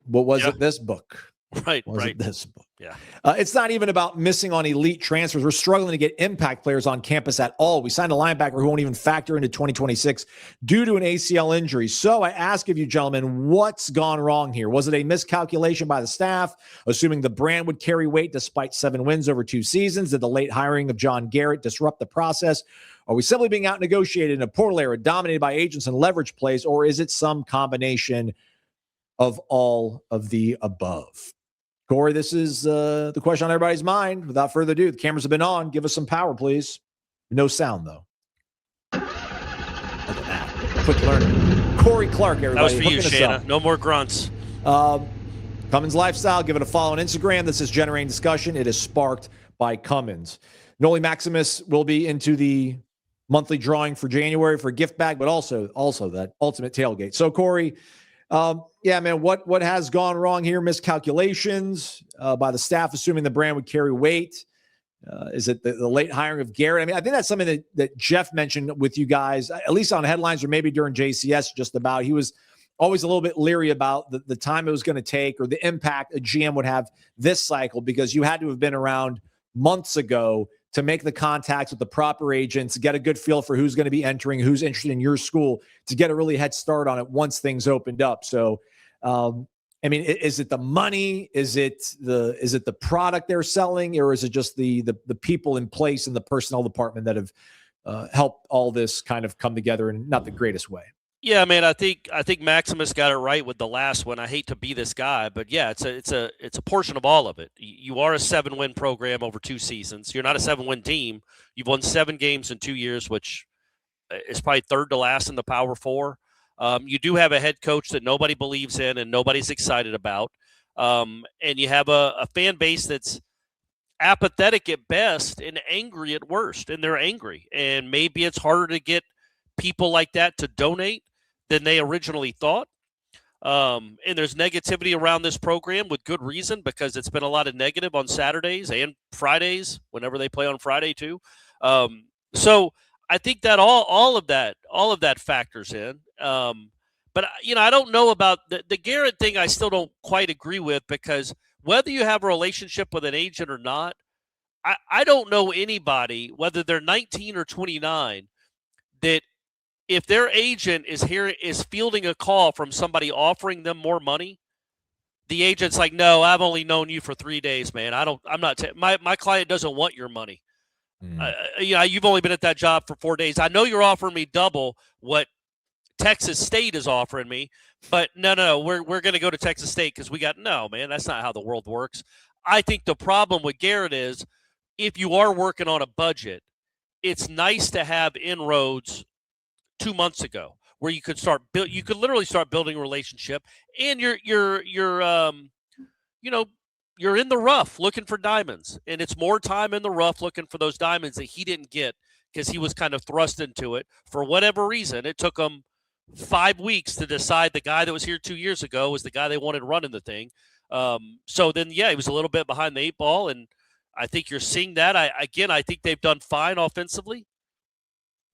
What was it this book? Right. This book? Yeah. It's not even about missing on elite transfers. We're struggling to get impact players on campus at all. We signed a linebacker who won't even factor into 2026 due to an ACL injury. So I ask of you, gentlemen, what's gone wrong here? Was it a miscalculation by the staff, assuming the brand would carry weight despite 7 wins over 2 seasons? Did the late hiring of John Garrett disrupt the process? Are we simply being out-negotiated in a portal era dominated by agents and leverage plays, or is it some combination of all of the above? Corey, this is the question on everybody's mind. Without further ado, the cameras have been on. Give us some power, please. No sound, though. Look at that. Quick learning. Corey Clark, everybody. That was for you, Shanna. No more grunts. CumminsLifestyle. Give it a follow on Instagram. This is generating discussion. It is sparked by Cummins. Noles Maximus will be into the monthly drawing for January for a gift bag, but also that ultimate tailgate. So, Corey, yeah, man, what has gone wrong here? Miscalculations by the staff, assuming the brand would carry weight. Is it the late hiring of Garrett? I mean, I think that's something that Jeff mentioned with you guys, at least on headlines or maybe during JCS, just about. He was always a little bit leery about the time it was going to take or the impact a GM would have this cycle, because you had to have been around months ago to make the contacts with the proper agents, get a good feel for who's going to be entering, who's interested in your school, to get a really head start on it once things opened up. So, I mean, is it the money? Is it the product they're selling, or is it just the people in place in the personnel department that have helped all this kind of come together in not the greatest way? Yeah, man, I think Maximus got it right with the last one. I hate to be this guy, but yeah, it's a portion of all of it. You are a 7-win program over 2 seasons. You're not a 7-win team. You've won 7 games in 2 years, which is probably third to last in the Power 4. You do have a head coach that nobody believes in and nobody's excited about, and you have a fan base that's apathetic at best and angry at worst, and they're angry. And maybe it's harder to get people like that to donate than they originally thought. And there's negativity around this program with good reason, because it's been a lot of negative on Saturdays and Fridays, whenever they play on Friday too. So I think that all of that factors in. But I don't know about the Garrett thing. I still don't quite agree with, because whether you have a relationship with an agent or not, I don't know anybody, whether they're 19 or 29, that if their agent is fielding a call from somebody offering them more money, the agent's like, "No, I've only known you for 3 days, man. My client doesn't want your money. You've only been at that job for 4 days. I know you're offering me double what Texas State is offering me, but no, we're going to go to Texas State because no, man, that's not how the world works." I think the problem with Garrett is, if you are working on a budget, it's nice to have inroads 2 months ago where you could literally start building a relationship, and you're in the rough looking for diamonds, and it's more time in the rough looking for those diamonds that he didn't get because he was kind of thrust into it for whatever reason. It took him 5 weeks to decide the guy that was here 2 years ago was the guy they wanted running the thing. So then, he was a little bit behind the 8 ball, and I think you're seeing that. I think they've done fine offensively.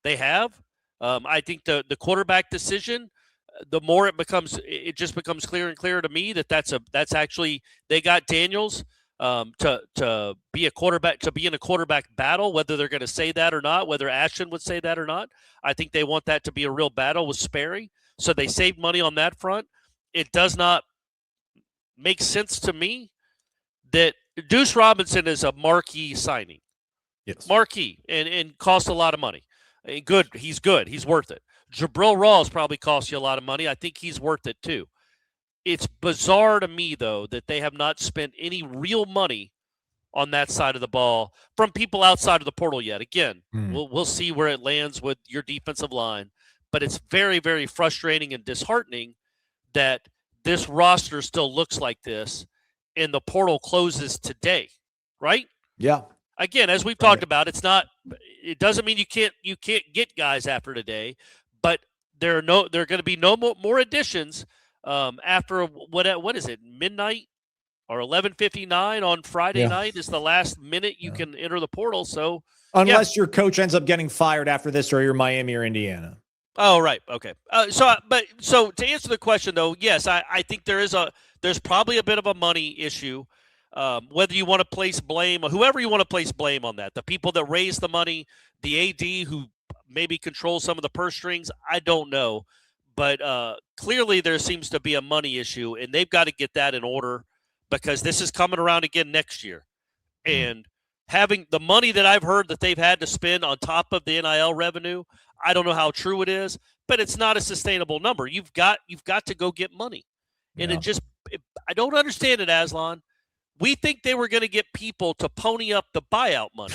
They have. I think the quarterback decision, the more it just becomes clearer and clearer to me that's actually, they got Daniels to be a quarterback, to be in a quarterback battle, whether they're going to say that or not, whether Ashton would say that or not. I think they want that to be a real battle with Sperry. So they saved money on that front. It does not make sense to me that Deuce Robinson is a marquee signing. Yes. Marquee and cost a lot of money. Good. He's good. He's worth it. Jabril Rawls probably cost you a lot of money. I think he's worth it too. It's bizarre to me, though, that they have not spent any real money on that side of the ball from people outside of the portal yet. Again, we'll see where it lands with your defensive line, but it's very, very frustrating and disheartening that this roster still looks like this and the portal closes today, right? Yeah. Again, as we've talked about, it doesn't mean you can't get guys after today, but there are going to be no more additions after what is it, midnight or 11:59 on Friday night is the last minute you can enter the portal. So unless your coach ends up getting fired after this, or you're Miami or Indiana. Oh, right. Okay. So to answer the question though, yes, I think there's probably a bit of a money issue. Whether you want to place blame, or whoever you want to place blame on that, the people that raise the money, the AD who maybe controls some of the purse strings, I don't know. But clearly there seems to be a money issue, and they've got to get that in order because this is coming around again next year. And having the money that I've heard that they've had to spend on top of the NIL revenue, I don't know how true it is, but it's not a sustainable number. You've got to go get money. And I don't understand it, Aslan. We think they were going to get people to pony up the buyout money,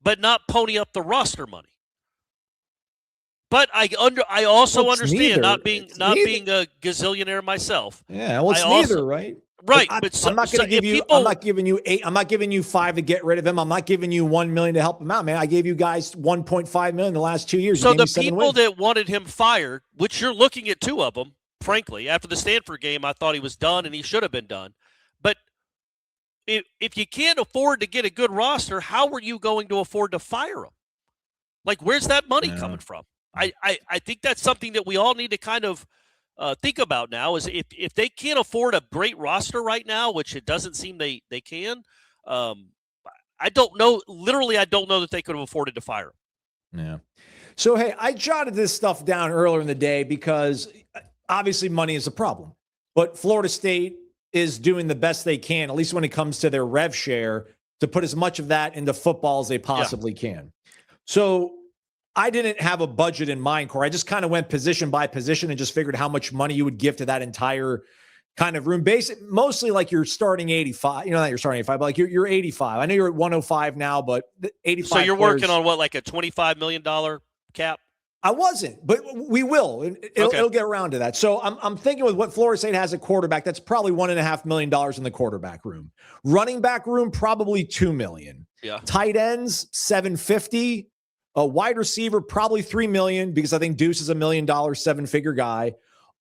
but not pony up the roster money. But I also understand not being a gazillionaire myself. Yeah, well, it's neither, right? Right, I'm not going to give you. I'm not giving you $8. I'm not giving you $5 to get rid of him. I'm not giving you $1 million to help him out, man. I gave you guys $1.5 million the last 2 years. So the people that wanted him fired, which you're looking at two of them, frankly, after the Stanford game, I thought he was done and he should have been done. But if you can't afford to get a good roster, how are you going to afford to fire him? Like, where's that money coming from? I think that's something that we all need to kind of think about now is if they can't afford a great roster right now, which it doesn't seem they can, I don't know. Literally, I don't know that they could have afforded to fire him. Yeah. So, hey, I jotted this stuff down earlier in the day because obviously money is a problem. But Florida State is doing the best they can, at least when it comes to their rev share, to put as much of that into football as they possibly can. So I didn't have a budget in mind, Corey. I just kind of went position by position and just figured how much money you would give to that entire kind of room. Mostly like you're starting 85. You know, not you're starting 85, but like you're 85. I know you're at 105 now, but 85. So you're working on what, like a $25 million cap? I wasn't, but we will. It'll get around to that. So I'm thinking with what Florida State has at quarterback, that's probably $1.5 million in the quarterback room. Running back room, probably $2 million. Yeah. Tight ends, $750. A wide receiver, probably $3 million because I think Deuce is $1 million, 7-figure guy.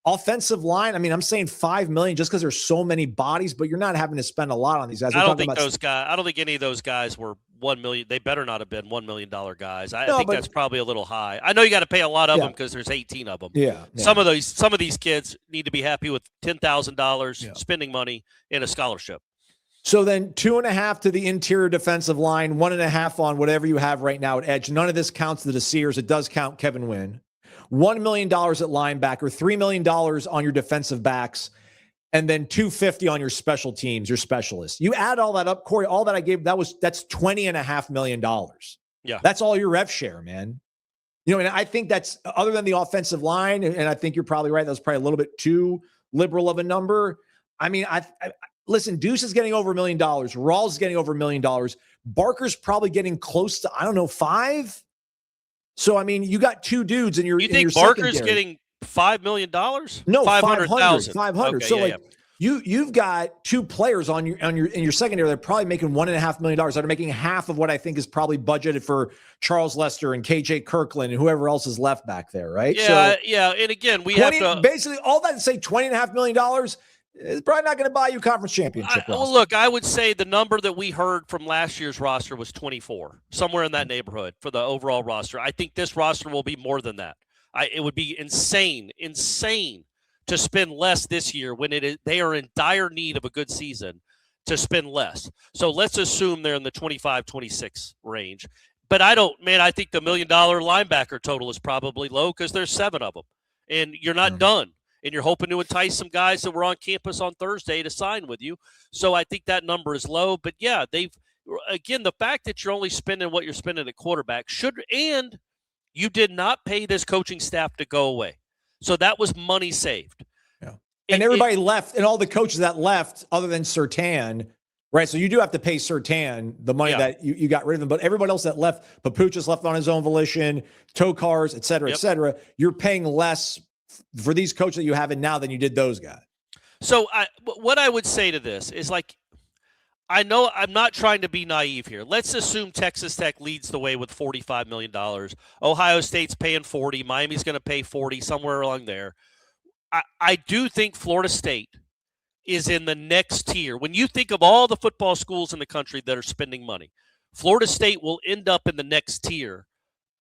Offensive line, I mean, I'm saying $5 million just because there's so many bodies, but you're not having to spend a lot on these guys. I don't think any of those guys were $1 million. They better not have been $1 million guys. I think that's probably a little high. I know you got to pay a lot of them because there's 18 of them. Yeah. Some of these kids need to be happy with $10,000 spending money in a scholarship. So then 2.5 to the interior defensive line, 1.5 on whatever you have right now at edge. None of this counts the Sears. It does count Kevin Wynn. $1 million at linebacker, $3 million on your defensive backs, and then $250 on your special teams, your specialists. You add all that up, Corey, all that I gave, that's $20.5 million. Yeah. That's all your rev share, man. You know, and I think that's, other than the offensive line, and I think you're probably right, that was probably a little bit too liberal of a number. I mean, listen, Deuce is getting over $1 million. Rawls is getting over $1 million. Barker's probably getting close to, I don't know, 5. So, I mean, you got two dudes in your. You think Barker's getting $5 million? No, 500,000. 500. Okay, so, you've got two players in your secondary that are probably making $1.5 million. That are making half of what I think is probably budgeted for Charles Lester and KJ Kirkland and whoever else is left back there, right? Yeah, yeah. And again, we have to basically all that to say $20.5 million. It's probably not going to buy you conference championship. Well, look, I would say the number that we heard from last year's roster was 24, somewhere in that neighborhood for the overall roster. I think this roster will be more than that. It would be insane to spend less this year when they are in dire need of a good season to spend less. So let's assume they're in the 25-26 range. But I think the $1 million linebacker total is probably low because there's 7 of them, and you're not done. And you're hoping to entice some guys that were on campus on Thursday to sign with you. So I think that number is low. But, yeah, the fact that you're only spending what you're spending at quarterback and you did not pay this coaching staff to go away. So that was money saved. Yeah. And everybody left, and all the coaches that left, other than Surtain, Right, so you do have to pay Surtain the money that you got rid of him, but everybody else that left, Papuchas left on his own volition, Tokars, et cetera, you're paying less for these coaches that you have in now than you did those guys. So what I would say to this is, like, I know I'm not trying to be naive here. Let's assume Texas Tech leads the way with $45 million. Ohio State's paying 40. Miami's going to pay 40, somewhere along there. I do think Florida State is in the next tier. When you think of all the football schools in the country that are spending money, Florida State will end up in the next tier.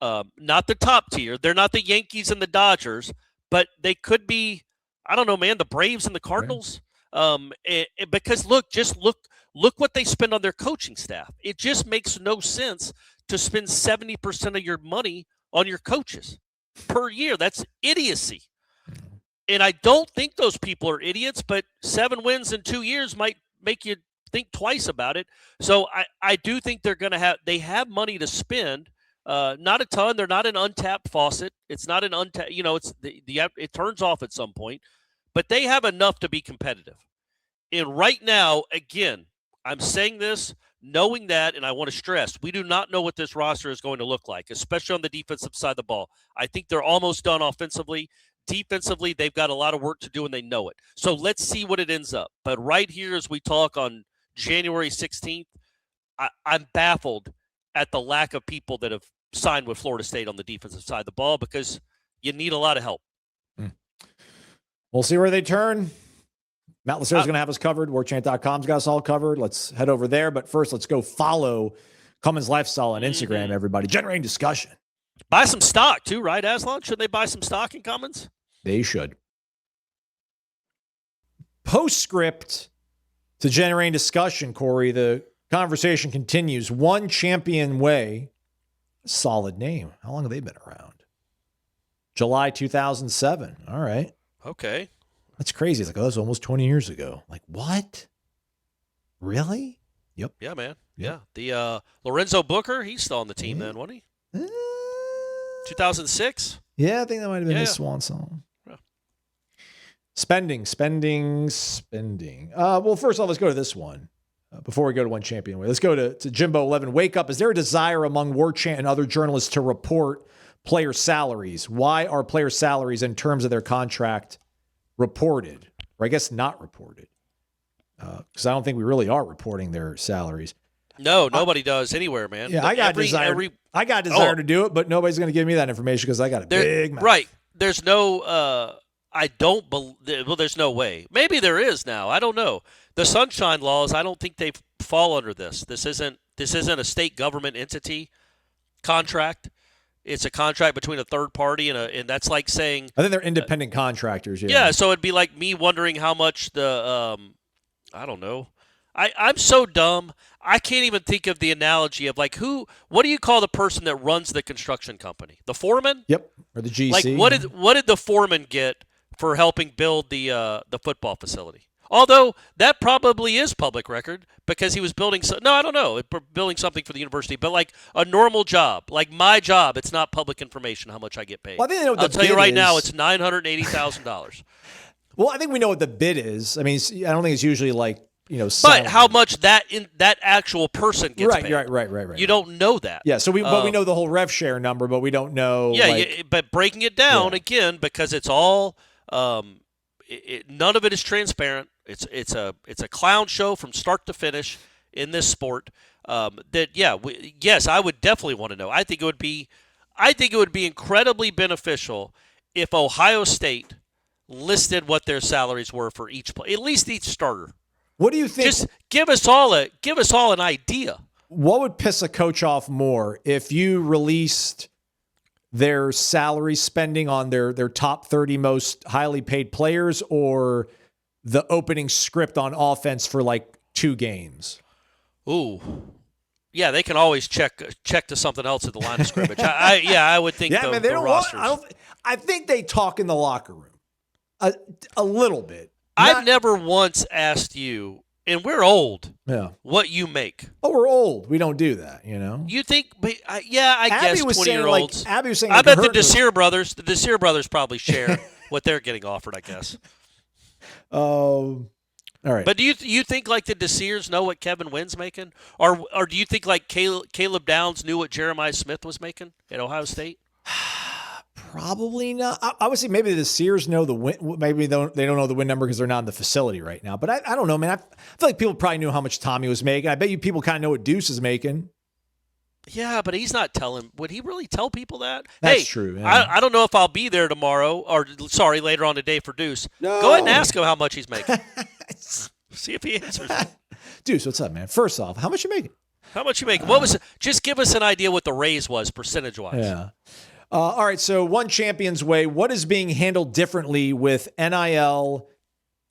Not the top tier. They're not the Yankees and the Dodgers, but they could be, I don't know, man, the Braves and the Cardinals. Because look what they spend on their coaching staff. It just makes no sense to spend 70% of your money on your coaches per year. That's idiocy. And I don't think those people are idiots, but 7 wins in 2 years might make you think twice about it. So I do think they have money to spend. Not a ton. They're not an untapped faucet. It's not an untapped, it turns off at some point, but they have enough to be competitive. And right now, again, I'm saying this knowing that, and I want to stress, we do not know what this roster is going to look like, especially on the defensive side of the ball. I think they're almost done offensively. Defensively, they've got a lot of work to do, and they know it. So let's see what it ends up. But right here, as we talk on January 16th, I'm baffled at the lack of people that have signed with Florida State on the defensive side of the ball, because you need a lot of help. We'll see where they turn. Matt Lacer's going to have us covered. Warchant.com's got us all covered. Let's head over there. But first, let's go follow Cummins Lifestyle on Instagram, everybody. Generating discussion. Buy some stock, too, right, Aslan? Should they buy some stock in Cummins? They should. Postscript to generating discussion, Corey. The conversation continues. One Champion Way. Solid name. How long have they been around? July 2007. All right. Okay. That's crazy. It's like, oh, that's almost 20 years ago. Like, what? Really? Yep. Yeah, man. Yeah. The Lorenzo Booker, he's still on the team then, wasn't he? 2006? Yeah, I think that might have been his swan song. Yeah. Spending. Well, first off, let's go to this one. Before we go to One Champion Way, let's go to Jimbo 11. Wake up. Is there a desire among Warchant and other journalists to report player salaries? Why are player salaries in terms of their contract reported? Or I guess not reported. Because I don't think we really are reporting their salaries. No, nobody does anywhere, man. Yeah, I got desire to do it, but nobody's going to give me that information because I got a big mouth. Right. There's no there's no way. Maybe there is now. I don't know. The sunshine laws, I don't think they fall under this. This isn't a state government entity contract. It's a contract between a third party and that's like saying, I think they're independent contractors. Yeah. So it'd be like me wondering how much I don't know. I'm so dumb. I can't even think of the analogy of like what do you call the person that runs the construction company? The foreman? Yep. Or the GC. Like what did the foreman get for helping build the football facility? Although that probably is public record because he was building building something for the university, but like a normal job, like my job, it's not public information how much I get paid. Well, I think I'll tell you right now, it's $980,000. Well, I think we know what the bid is. I mean, I don't think it's usually like, but how much that actual person gets paid. Right. You don't know that. Yeah, so we know the whole rev share number, but we don't know. Yeah, but breaking it down again, because it's all none of it is transparent. It's a clown show from start to finish in this sport. Yes, I would definitely want to know. I think it would be incredibly beneficial if Ohio State listed what their salaries were for each player, at least each starter. What do you think? Just give us all an idea. What would piss a coach off more if you released their salary spending on their top 30 most highly paid players, or the opening script on offense for like 2 games? Ooh. Yeah, they can always check to something else at the line of scrimmage. I would think. Yeah, man, they don't rosters. I think they talk in the locker room a little bit. I've never once asked you, and we're old. Yeah. What you make? Oh, we're old. We don't do that. You think? I guess 20-year-olds. Abby was saying. I bet the Desir brothers probably share what they're getting offered. I guess. All right. But do you think like the Deseers know what Kevin Wynn's making, or do you think like Caleb Downs knew what Jeremiah Smith was making at Ohio State? Probably not. I would say maybe the Sears know the win. Maybe they don't know the win number because they're not in the facility right now. But I don't know, man. I feel like people probably knew how much Tommy was making. I bet you people kind of know what Deuce is making. Yeah, but he's not telling. Would he really tell people that? That's hey, true. Yeah. I don't know if I'll be there tomorrow, or later on today for Deuce. No. Go ahead and ask him how much he's making. See if he answers. Deuce, what's up, man? First off, how much you making? How much you making? What was? Just give us an idea what the raise was percentage-wise. Yeah. All right, so one Champions Way, what is being handled differently with NIL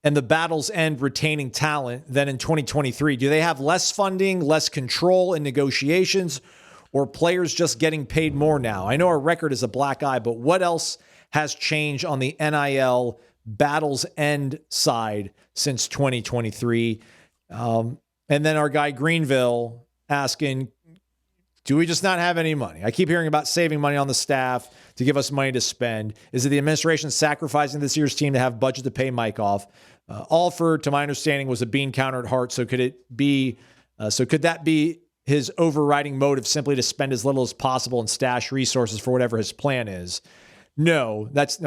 and the Battle's End retaining talent than in 2023? Do they have less funding, less control in negotiations, or players just getting paid more now? I know our record is a black eye, but what else has changed on the NIL Battle's End side since 2023? And then our guy Greenville asking, do we just not have any money? I keep hearing about saving money on the staff to give us money to spend. Is it the administration sacrificing this year's team to have budget to pay Mike off? Alford, to my understanding, was a bean counter at heart. So could that be his overriding motive, simply to spend as little as possible and stash resources for whatever his plan is? No, that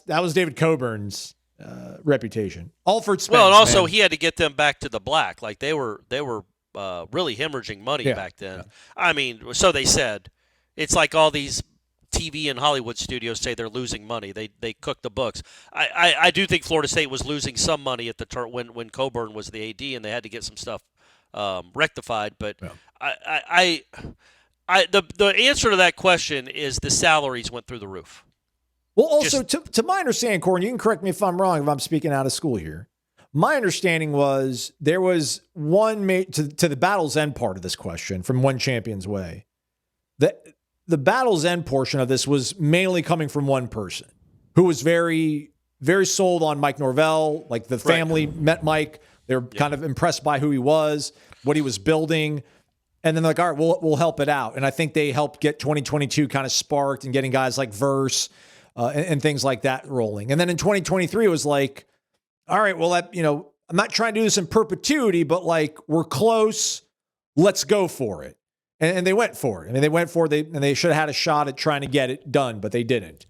was David Coburn's reputation. Alford spends, well, and also man. he had to get them back to the black. Like they were really hemorrhaging money back then. Yeah. I mean, so they said. It's like all these TV and Hollywood studios say they're losing money. They cook the books. I do think Florida State was losing some money at the turn when Coburn was the AD, and they had to get some stuff rectified. But yeah. The answer to that question is the salaries went through the roof. Well, also, to my understanding, Corin, you can correct me if I'm wrong, if I'm speaking out of school here. My understanding was there was one to the Battle's End part of this question from One Champion's Way. The Battle's End portion of this was mainly coming from one person who was very, very sold on Mike Norvell. Like the family met Mike. They were kind of impressed by who he was, what he was building. And then they're like, all right, we'll help it out. And I think they helped get 2022 kind of sparked and getting guys like Verse and things like that rolling. And then in 2023, it was like, all right, well, I'm not trying to do this in perpetuity, but like we're close. Let's go for it. And they went for it. I mean, they should have had a shot at trying to get it done, but they didn't.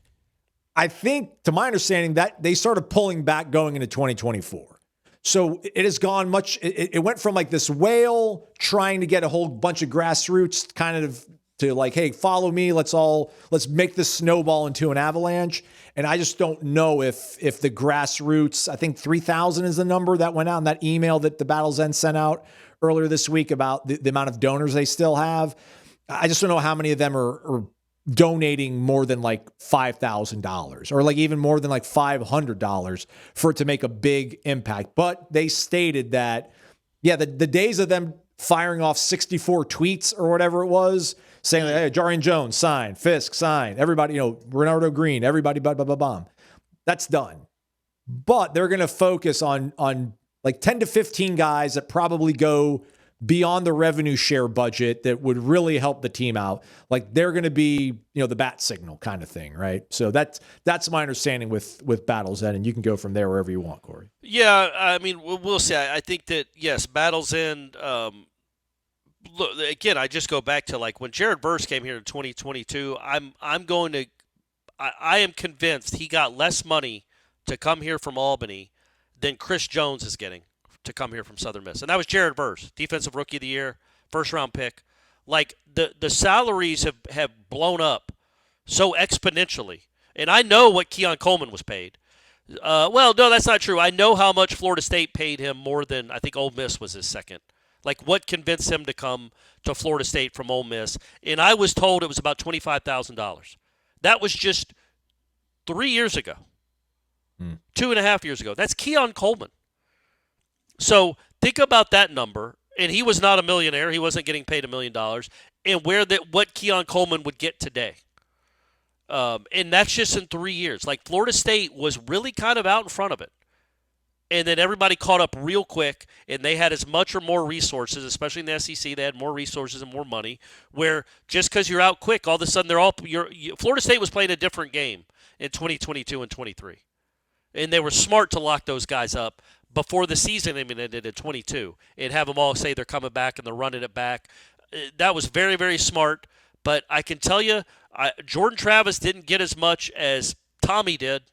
I think, to my understanding, that they started pulling back going into 2024. So it has gone much. It went from like this whale trying to get a whole bunch of grassroots kind of to like, hey, follow me. Let's make this snowball into an avalanche. And I just don't know if the grassroots, I think 3,000 is the number that went out in that email that the Battle's End sent out earlier this week about the amount of donors they still have. I just don't know how many of them are donating more than like $5,000 or like even more than like $500 for it to make a big impact. But they stated that, yeah, the days of them firing off 64 tweets or whatever it was, saying, hey, Jarian Jones, sign, Fisk, sign, everybody, Renardo Green, everybody, bomb. That's done. But they're going to focus on like 10 to 15 guys that probably go beyond the revenue share budget that would really help the team out. Like they're going to be, the bat signal kind of thing, right? So that's my understanding with Battle's End, and you can go from there wherever you want, Corey. Yeah, I mean, we'll see. I think that, yes, Battle's End, look, again, I just go back to like when Jared Verse came here in 2022, I am convinced he got less money to come here from Albany than Chris Jones is getting to come here from Southern Miss. And that was Jared Verse, Defensive Rookie of the Year, first-round pick. Like, the salaries have blown up so exponentially. And I know what Keon Coleman was paid. Well, no, that's not true. I know how much Florida State paid him more than I think Ole Miss was his second. Like, what convinced him to come to Florida State from Ole Miss? And I was told it was about $25,000. That was just 3 years ago. 2.5 years ago. That's Keon Coleman. So think about that number. And he was not a millionaire. He wasn't getting paid $1 million. And what Keon Coleman would get today. And that's just in 3 years. Like, Florida State was really kind of out in front of it. And then everybody caught up real quick, and they had as much or more resources, especially in the SEC. They had more resources and more money, where just because you're out quick, all of a sudden Florida State was playing a different game in 2022 and 23. And they were smart to lock those guys up before the season even ended at 22 and have them all say they're coming back and they're running it back. That was very, very smart. But I can tell you, Jordan Travis didn't get as much as Tommy did.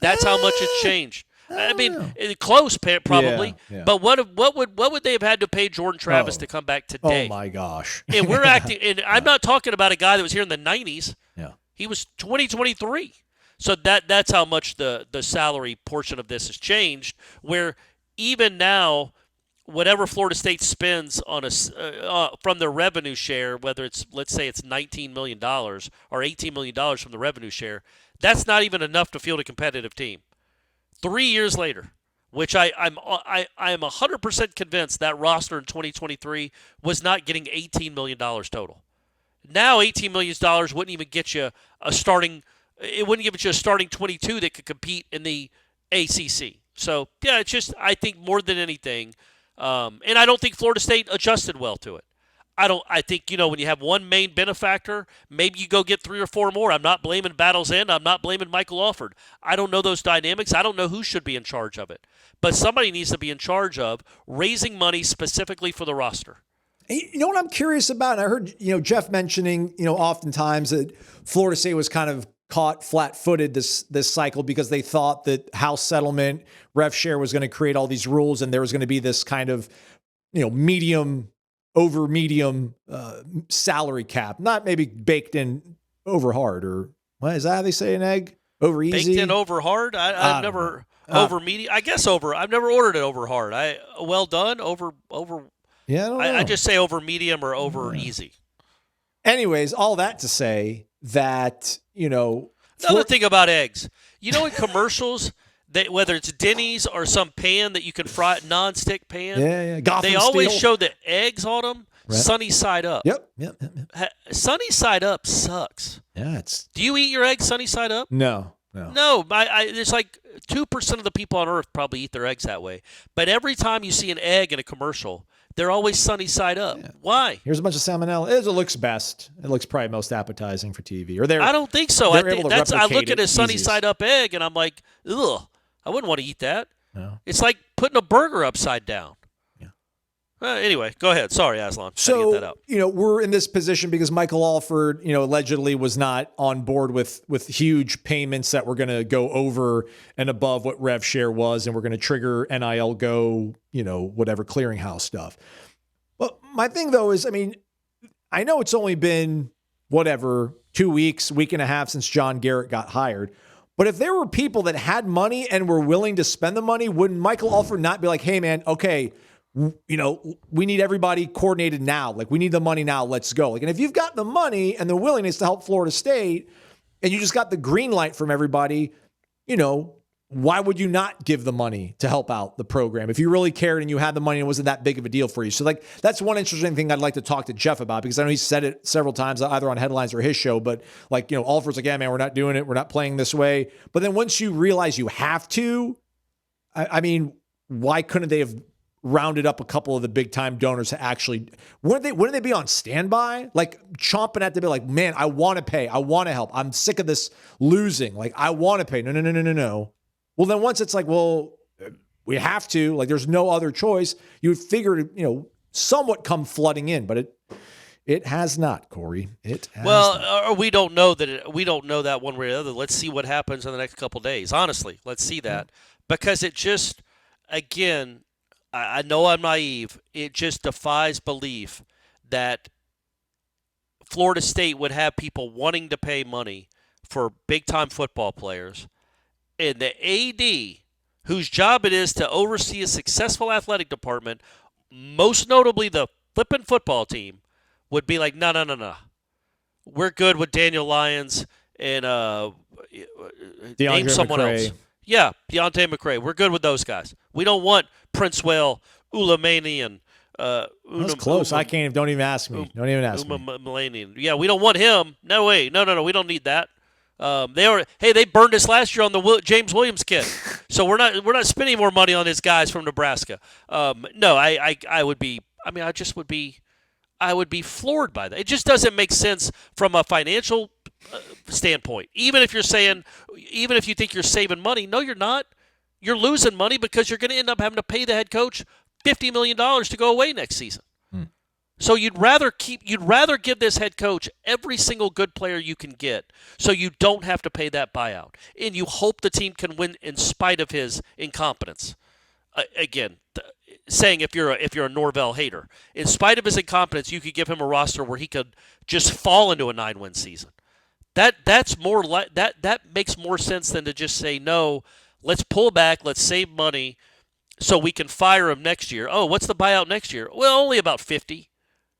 That's how much it's changed. I mean, close probably. Yeah. But what would they have had to pay Jordan Travis to come back today? Oh my gosh! And we're acting. And I'm not talking about a guy that was here in the 90s. Yeah. He was 2023. So that's how much the salary portion of this has changed. Where even now, whatever Florida State spends on from their revenue share, whether it's, let's say it's $19 million or $18 million from the revenue share, that's not even enough to field a competitive team. 3 years later, which I'm 100% convinced that roster in 2023 was not getting $18 million total. Now $18 million wouldn't even get you a starting. It wouldn't give you a starting 22 that could compete in the ACC. So yeah, it's just, I think more than anything, and I don't think Florida State adjusted well to it. I think, when you have one main benefactor, maybe you go get 3 or 4 more. I'm not blaming Battle's End. I'm not blaming Michael Alford. I don't know those dynamics. I don't know who should be in charge of it. But somebody needs to be in charge of raising money specifically for the roster. You know what I'm curious about? I heard, Jeff mentioning, oftentimes that Florida State was kind of caught flat-footed this cycle because they thought that house settlement, ref share was going to create all these rules, and there was going to be this kind of, medium salary cap, not maybe baked in over hard, or what is that how they say an egg? Over easy? Baked in over hard? I've never over medium. I guess over. I've never ordered it over hard. Well done over. Yeah, I just say over medium or over easy. Anyways, all that to say that, Another thing about eggs. In commercials, whether it's Denny's or some pan that you can fry, non-stick pan, they always show the eggs on them sunny side up. Yep. Sunny side up sucks. Yeah, Do you eat your eggs sunny side up? No. There's like 2% of the people on earth probably eat their eggs that way. But every time you see an egg in a commercial, they're always sunny side up. Yeah. Why? Here's a bunch of salmonella. It looks best. It looks probably most appetizing for TV. I don't think so. I look at a sunny side up egg and I'm like, ugh, I wouldn't want to eat that. No. It's like putting a burger upside down. Yeah. Anyway, go ahead. Sorry, Aslan. So, get that out. We're in this position because Michael Alford, allegedly was not on board with huge payments that were going to go over and above what rev share was, and we're going to trigger NIL go, whatever clearinghouse stuff. But my thing though is, I know it's only been 2 weeks, week and a half since John Garrett got hired. But if there were people that had money and were willing to spend the money, wouldn't Michael Alford not be like, hey man, okay, we need everybody coordinated now. Like, we need the money now. Let's go. And if you've got the money and the willingness to help Florida State and you just got the green light from everybody, why would you not give the money to help out the program? If you really cared and you had the money, it wasn't that big of a deal for you. So that's one interesting thing I'd like to talk to Jeff about, because I know he said it several times, either on Headlines or his show, but Alford's like, yeah, man, we're not doing it. We're not playing this way. But then once you realize you have to, why couldn't they have rounded up a couple of the big time donors to actually, wouldn't they be on standby? Like chomping at the bit, like, man, I want to pay. I want to help. I'm sick of this losing. Like, I want to pay. No. Well, then once it's like, well, we have to, like, there's no other choice, you would figure, somewhat come flooding in, but it has not, Corey. It has not. We don't know that one way or the other. Let's see what happens in the next couple of days. Honestly, let's see that. Because it just, again, I know I'm naive. It just defies belief that Florida State would have people wanting to pay money for big-time football players, and the AD, whose job it is to oversee a successful athletic department, most notably the flippin' football team, would be like, no. We're good with Daniel Lyons and name someone else. Yeah, Deontay McCray. We're good with those guys. We don't want Princewell, Ulamani, and that's close. Don't even ask me. Don't even ask me. Yeah, we don't want him. No way. No. We don't need that. They burned us last year on the James Williams kid, so we're not spending more money on his guys from Nebraska. I would be floored by that. It just doesn't make sense from a financial standpoint. Even if you think you're saving money, no, you're not. You're losing money because you're going to end up having to pay the head coach $50 million to go away next season. So you'd rather give this head coach every single good player you can get, so you don't have to pay that buyout, and you hope the team can win in spite of his incompetence. Saying if you're a Norvell hater, in spite of his incompetence, you could give him a roster where he could just fall into a 9-win season. That's more that makes more sense than to just say no. Let's pull back. Let's save money so we can fire him next year. Oh, what's the buyout next year? Well, only about 50.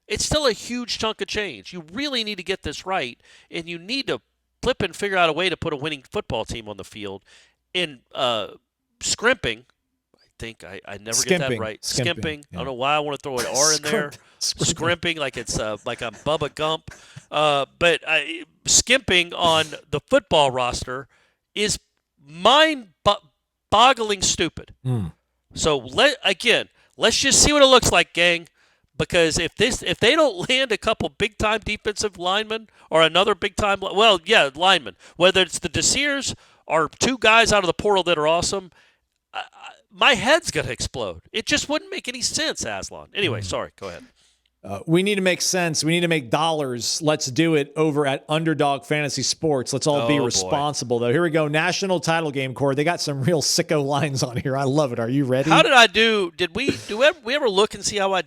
It's still a huge chunk of change. You really need to get this right, and you need to flip and figure out a way to put a winning football team on the field. In scrimping, I think I never get that right. Skimping. Yeah. I don't know why I want to throw an R in there. Scrimping like it's like I'm Bubba Gump. But skimping on the football roster is mind-boggling stupid. So let's just see what it looks like, gang. Because if they don't land a couple big-time defensive linemen or another big-time, linemen, whether it's the Desirs or two guys out of the portal that are awesome, my head's going to explode. It just wouldn't make any sense, Aslan. Anyway, sorry, go ahead. We need to make sense. We need to make dollars. Let's do it over at Underdog Fantasy Sports. Let's all be responsible, though. Here we go. National title game, Corey. They got some real sicko lines on here. I love it. Are you ready? How did I do? Did we ever look and see how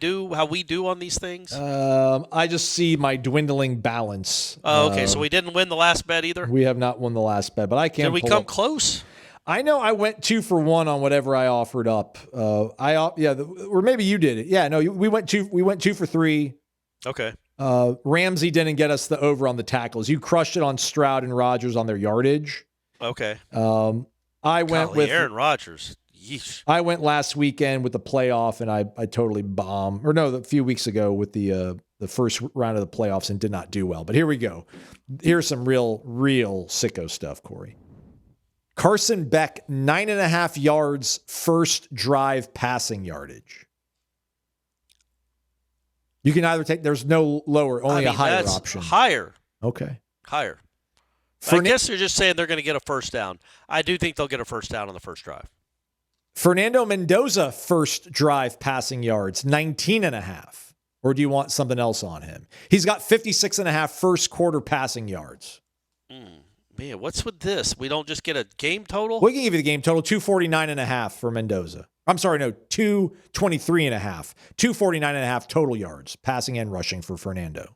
we do on these things? I just see my dwindling balance. Oh, okay. So we didn't win the last bet either? We have not won the last bet, but I can't. Did we come close? I know I went 2 for 1 on whatever I offered up. Or maybe you did it. Yeah, no, we went 2 for 3. Okay. Ramsey didn't get us the over on the tackles. You crushed it on Stroud and Rodgers on their yardage. Okay. I went with Aaron Rodgers. Yeesh. I went last weekend with the playoff, and I totally bombed. Or no, a few weeks ago with the first round of the playoffs and did not do well. But here we go. Here's some real sicko stuff, Corey. Carson Beck, 9.5 yards, first drive passing yardage. You can either take, there's no lower, only a higher option. Higher. Okay. Higher. I guess they're just saying they're going to get a first down. I do think they'll get a first down on the first drive. Fernando Mendoza, first drive passing yards, 19.5. Or do you want something else on him? He's got 56.5 first quarter passing yards. Man, what's with this? We don't just get a game total? We can give you the game total, 249.5 for Mendoza. I'm sorry, no, 223.5. 249.5 total yards, passing and rushing for Fernando.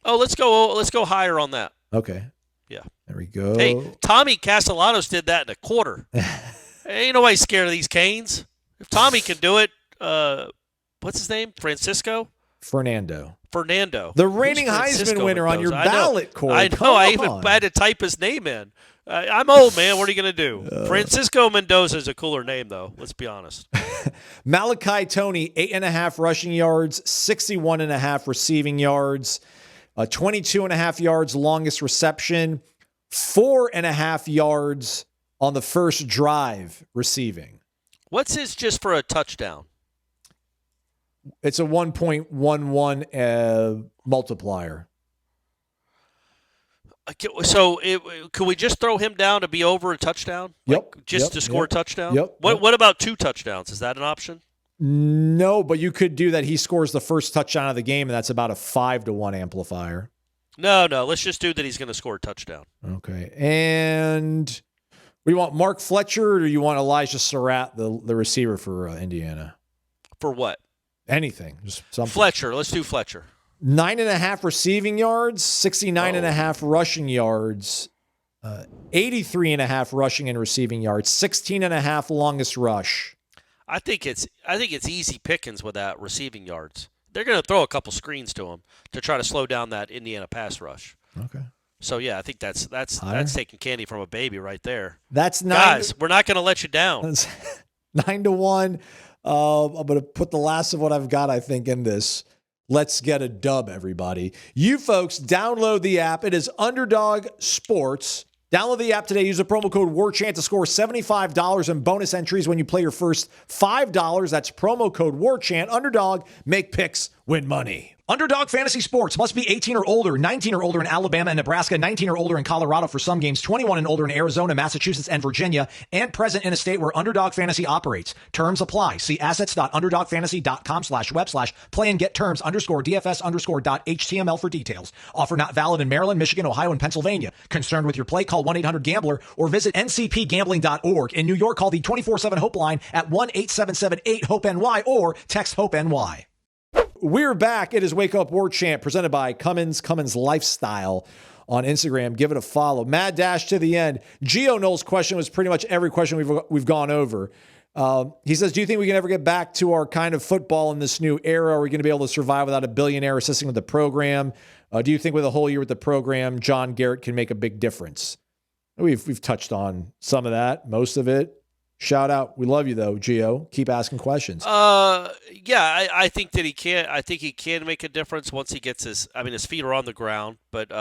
Oh, let's go higher on that. Okay. Yeah. There we go. Hey, Tommy Castellanos did that in a quarter. Ain't nobody scared of these Canes. If Tommy can do it, what's his name? Fernando. The reigning Heisman winner on your ballot, Corey. I know. I even had to type his name in. I'm old, man. What are you going to do? Francisco Mendoza is a cooler name, though. Let's be honest. Malachi Toney, 8.5 rushing yards, 61.5 receiving yards, 22.5 yards longest reception, 4.5 yards on the first drive receiving. What's his just for a touchdown? It's a 1.11 multiplier. So could we just throw him down to be over a touchdown? Yep. To score a touchdown? Yep. What about 2 touchdowns? Is that an option? No, but you could do that. He scores the first touchdown of the game, and that's about a 5-1 amplifier. No. Let's just do that he's going to score a touchdown. Okay. And we want Mark Fletcher, or do you want Elijah Surratt, the receiver for Indiana? For what? Anything. Just something. Fletcher. Let's do Fletcher. 9.5 receiving yards, 69.5 rushing yards, 83.5 rushing and receiving yards, 16.5 longest rush. I think it's easy pickings with that receiving yards. They're going to throw a couple screens to him to try to slow down that Indiana pass rush. Okay. So yeah, I think that's taking candy from a baby right there. That's guys. We're not going to let you down. 9-1. I'm going to put the last of what I've got, I think, in this. Let's get a dub, everybody. You folks, download the app. It is Underdog Sports. Download the app today. Use the promo code WARCHANT to score $75 in bonus entries when you play your first $5. That's promo code WARCHANT. Underdog, make picks, win money. Underdog Fantasy Sports must be 18 or older, 19 or older in Alabama and Nebraska, 19 or older in Colorado for some games, 21 and older in Arizona, Massachusetts, and Virginia, and present in a state where Underdog Fantasy operates. Terms apply. See assets.underdogfantasy.com/web/play and get terms _DFS_.html for details. Offer not valid in Maryland, Michigan, Ohio, and Pennsylvania. Concerned with your play? Call 1-800-GAMBLER or visit ncpgambling.org. In New York, call the 24/7 Hope line at 1-877-8-HOPE-NY or text HOPE-NY. We're back. It is Wake Up Warchant presented by CumminsLifestyle on Instagram. Give it a follow. Mad dash to the end. Gio Noles' question was pretty much every question we've gone over. He says, do you think we can ever get back to our kind of football in this new era? Are we going to be able to survive without a billionaire assisting with the program? Do you think with a whole year with the program, John Garrett can make a big difference? We've touched on some of that, most of it. Shout out. We love you, though, Gio. Keep asking questions. Yeah, I think that he can. I think he can make a difference once he gets his feet are on the ground. But,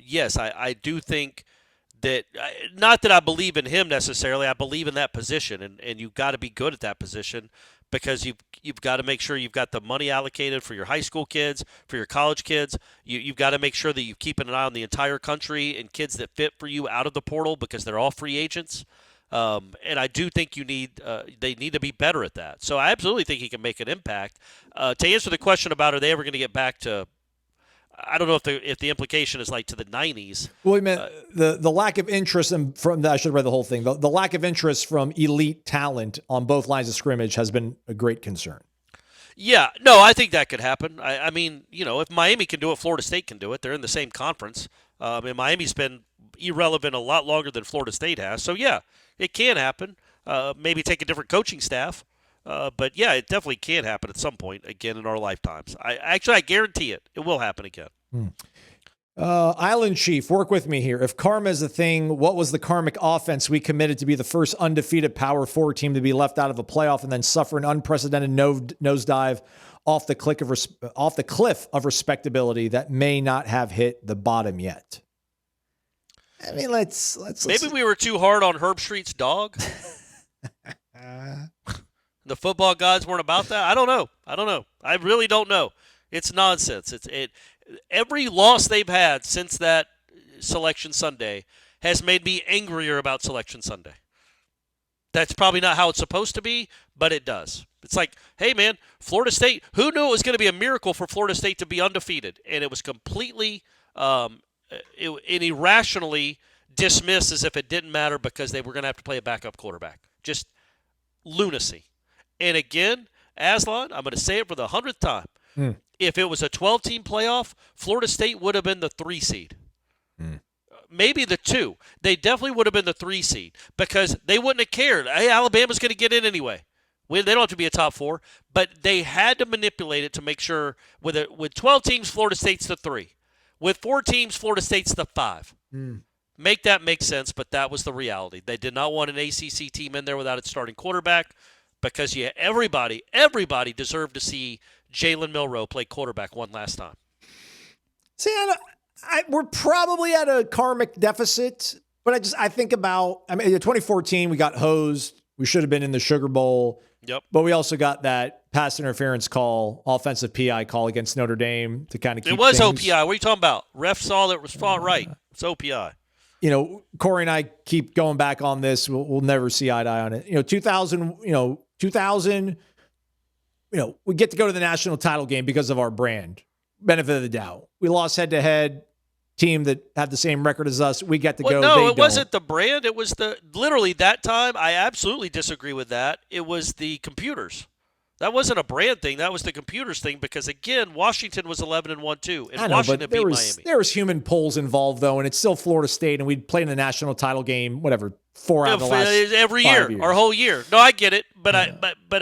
yes, I do think that – not that I believe in him necessarily. I believe in that position, and you've got to be good at that position because you've got to make sure you've got the money allocated for your high school kids, for your college kids. You've got to make sure that you keep an eye on the entire country and kids that fit for you out of the portal because they're all free agents. And I do think they need to be better at that. So I absolutely think he can make an impact. To answer the question about are they ever going to get back to, I don't know if the implication is like to the 90s. Well, he meant the lack of interest from that. I should have read the whole thing. The lack of interest from elite talent on both lines of scrimmage has been a great concern. Yeah, no, I think that could happen. I mean, if Miami can do it, Florida State can do it. They're in the same conference. And Miami's been irrelevant a lot longer than Florida State has. So, yeah. It can happen. Maybe take a different coaching staff. But, yeah, it definitely can happen at some point again in our lifetimes. I guarantee it. It will happen again. Island Chief, work with me here. If karma is a thing, what was the karmic offense we committed to be the first undefeated Power 4 team to be left out of a playoff and then suffer an unprecedented nosedive off the cliff of respectability that may not have hit the bottom yet? I mean, let's maybe we were too hard on Herb Street's dog. The football gods weren't about that. I don't know. I really don't know. It's nonsense. Every loss they've had since that Selection Sunday has made me angrier about Selection Sunday. That's probably not how it's supposed to be, but it does. It's like, hey, man, Florida State, who knew it was going to be a miracle for Florida State to be undefeated? And it was completely and irrationally dismissed as if it didn't matter because they were going to have to play a backup quarterback. Just lunacy. And again, Aslan, I'm going to say it for the 100th time. If it was a 12-team playoff, Florida State would have been the 3 seed. Maybe the 2. They definitely would have been the 3 seed because they wouldn't have cared. Hey, Alabama's going to get in anyway. They don't have to be a top 4, but they had to manipulate it to make sure with 12 teams, Florida State's the 3. With 4 teams, Florida State's the 5. Make that make sense, but that was the reality. They did not want an ACC team in there without its starting quarterback because everybody deserved to see Jalen Milroe play quarterback one last time. See, we're probably at a karmic deficit, but I think about, in 2014, we got hosed. We should have been in the Sugar Bowl. Yep. But we also got that pass interference call, offensive PI call against Notre Dame to kind of keep it was things. OPI. What are you talking about? Ref saw that it was fought right. It's OPI. Corey and I keep going back on this. We'll never see eye to eye on it. 2000, we get to go to the national title game because of our brand. Benefit of the doubt. We lost head-to-head. Team that had the same record as us, we get to go. No, it wasn't the brand. It was literally that time. I absolutely disagree with that. It was the computers. That wasn't a brand thing. That was the computers thing because, again, Washington was 11-1 too. And Washington beat Miami. There was human polls involved, though, and it's still Florida State, and we'd played in the national title game, 4 out of the last every 5 year, years. our whole year. No, I get it. But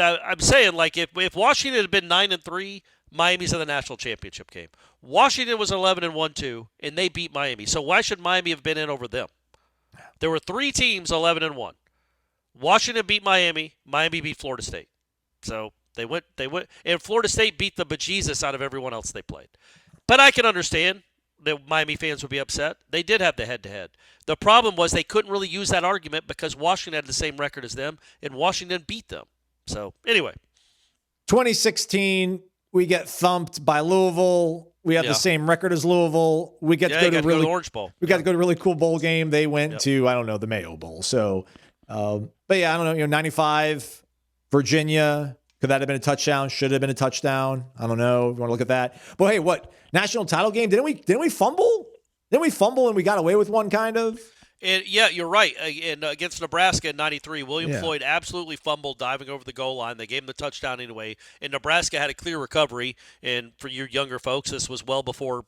I'm saying, like, if Washington had been 9-3, Miami's in the national championship game. Washington was 11-1 too, and they beat Miami. So why should Miami have been in over them? There were 3 teams 11-1. Washington beat Miami. Miami beat Florida State. So they went, and Florida State beat the bejesus out of everyone else they played. But I can understand that Miami fans would be upset. They did have the head-to-head. The problem was they couldn't really use that argument because Washington had the same record as them, and Washington beat them. So anyway. 2016, we get thumped by Louisville. We have the same record as Louisville. We get to go to go to the Orange Bowl. We got to go to a really cool bowl game. They went to, I don't know, the Mayo Bowl. So, but yeah, I don't know. 95, Virginia. Could that have been a touchdown? Should have been a touchdown. I don't know. If you want to look at that. But hey, what national title game? Didn't we fumble? Didn't we fumble and we got away with one kind of? And yeah, you're right. And against Nebraska in '93, William Floyd absolutely fumbled diving over the goal line. They gave him the touchdown anyway. And Nebraska had a clear recovery. And for your younger folks, this was well before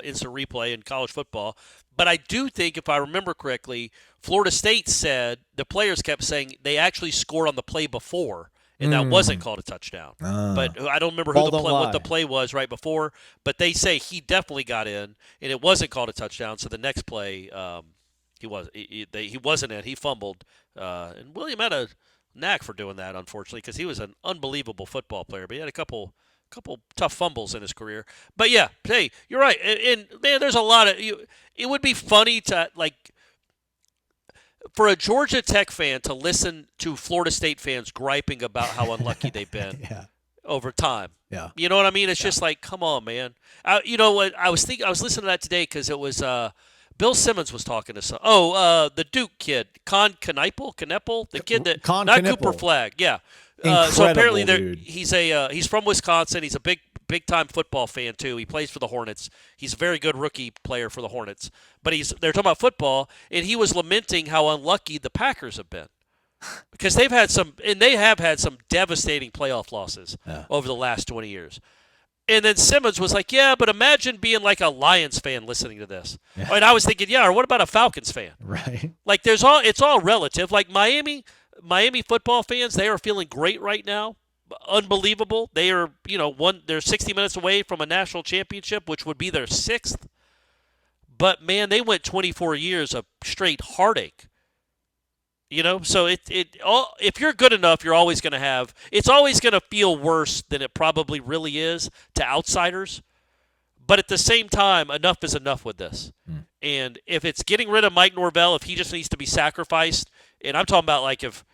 instant replay in college football. But I do think, if I remember correctly, Florida State said the players kept saying they actually scored on the play before. And that wasn't called a touchdown. But I don't remember what the play was right before. But they say he definitely got in, and it wasn't called a touchdown. So the next play, he wasn't in. He fumbled. And William had a knack for doing that, unfortunately, because he was an unbelievable football player. But he had a couple tough fumbles in his career. But yeah, hey, you're right. And man, there's a lot of it would be funny to for a Georgia Tech fan to listen to Florida State fans griping about how unlucky they've been over time. Yeah. You know what I mean? It's just like, come on, man. You know what? I was listening to that today because it was Bill Simmons was talking to the Duke kid, Kneppel, the kid that not Kneppel. Cooper Flagg. Yeah. So apparently dude. he's from Wisconsin. He's a big time football fan too. He plays for the Hornets. He's a very good rookie player for the Hornets. But they're talking about football, and he was lamenting how unlucky the Packers have been because they have had some devastating playoff losses over the last 20 years. And then Simmons was like, "Yeah, but imagine being like a Lions fan listening to this." Yeah. And I was thinking, "Yeah, or what about a Falcons fan?" Right. Like it's all relative. Like Miami football fans, they are feeling great right now. Unbelievable. They are, they're 60 minutes away from a national championship, which would be their 6th. But man, they went 24 years of straight heartache. So if you're good enough, you're always going to have. It's always going to feel worse than it probably really is to outsiders. But at the same time, enough is enough with this. And if it's getting rid of Mike Norvell, if he just needs to be sacrificed, and I'm talking about like if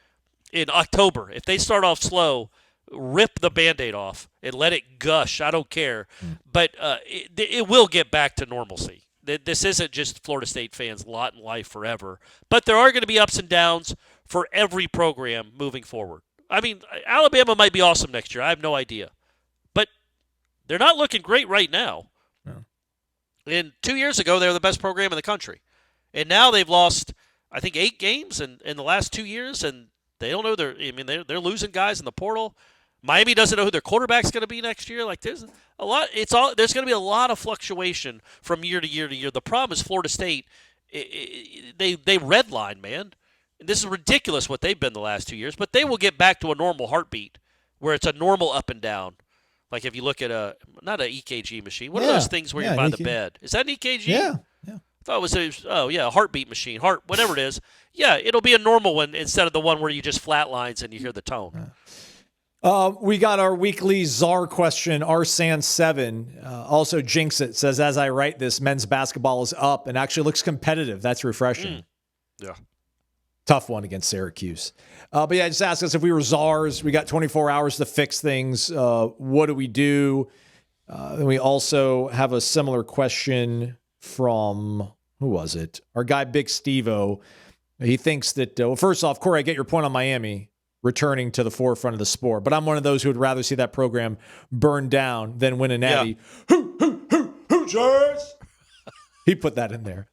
in October, if they start off slow, rip the Band-Aid off and let it gush. I don't care. But it will get back to normalcy. This isn't just Florida State fans' lot in life forever. But there are going to be ups and downs for every program moving forward. I mean, Alabama might be awesome next year. I have no idea. But they're not looking great right now. No. And 2 years ago, they were the best program in the country. And now they've lost, I think, 8 games in the last 2 years, and they don't know they're losing guys in the portal. Miami doesn't know who their quarterback's going to be next year. Like there's a lot. There's going to be a lot of fluctuation from year to year to year. The problem is Florida State. They redline, man. This is ridiculous what they've been the last 2 years. But they will get back to a normal heartbeat where it's a normal up and down. Like if you look at not an EKG machine. What are those things where you're by the bed? Is that an EKG? Yeah. I thought it was a heartbeat machine, whatever it is. Yeah, it'll be a normal one instead of the one where you just flatlines and you hear the tone. We got our weekly czar question, Arsan7. Also, Jinx It says, as I write this, men's basketball is up and actually looks competitive. That's refreshing. Yeah. Tough one against Syracuse. But yeah, just ask us if we were czars. We got 24 hours to fix things. What do we do? Then we also have a similar question from, who was it? Our guy, Big Steve-O. He thinks that, first off, Corey, I get your point on Miami returning to the forefront of the sport, but I'm one of those who would rather see that program burn down than win a natty. Yeah. Hoosiers! He put that in there.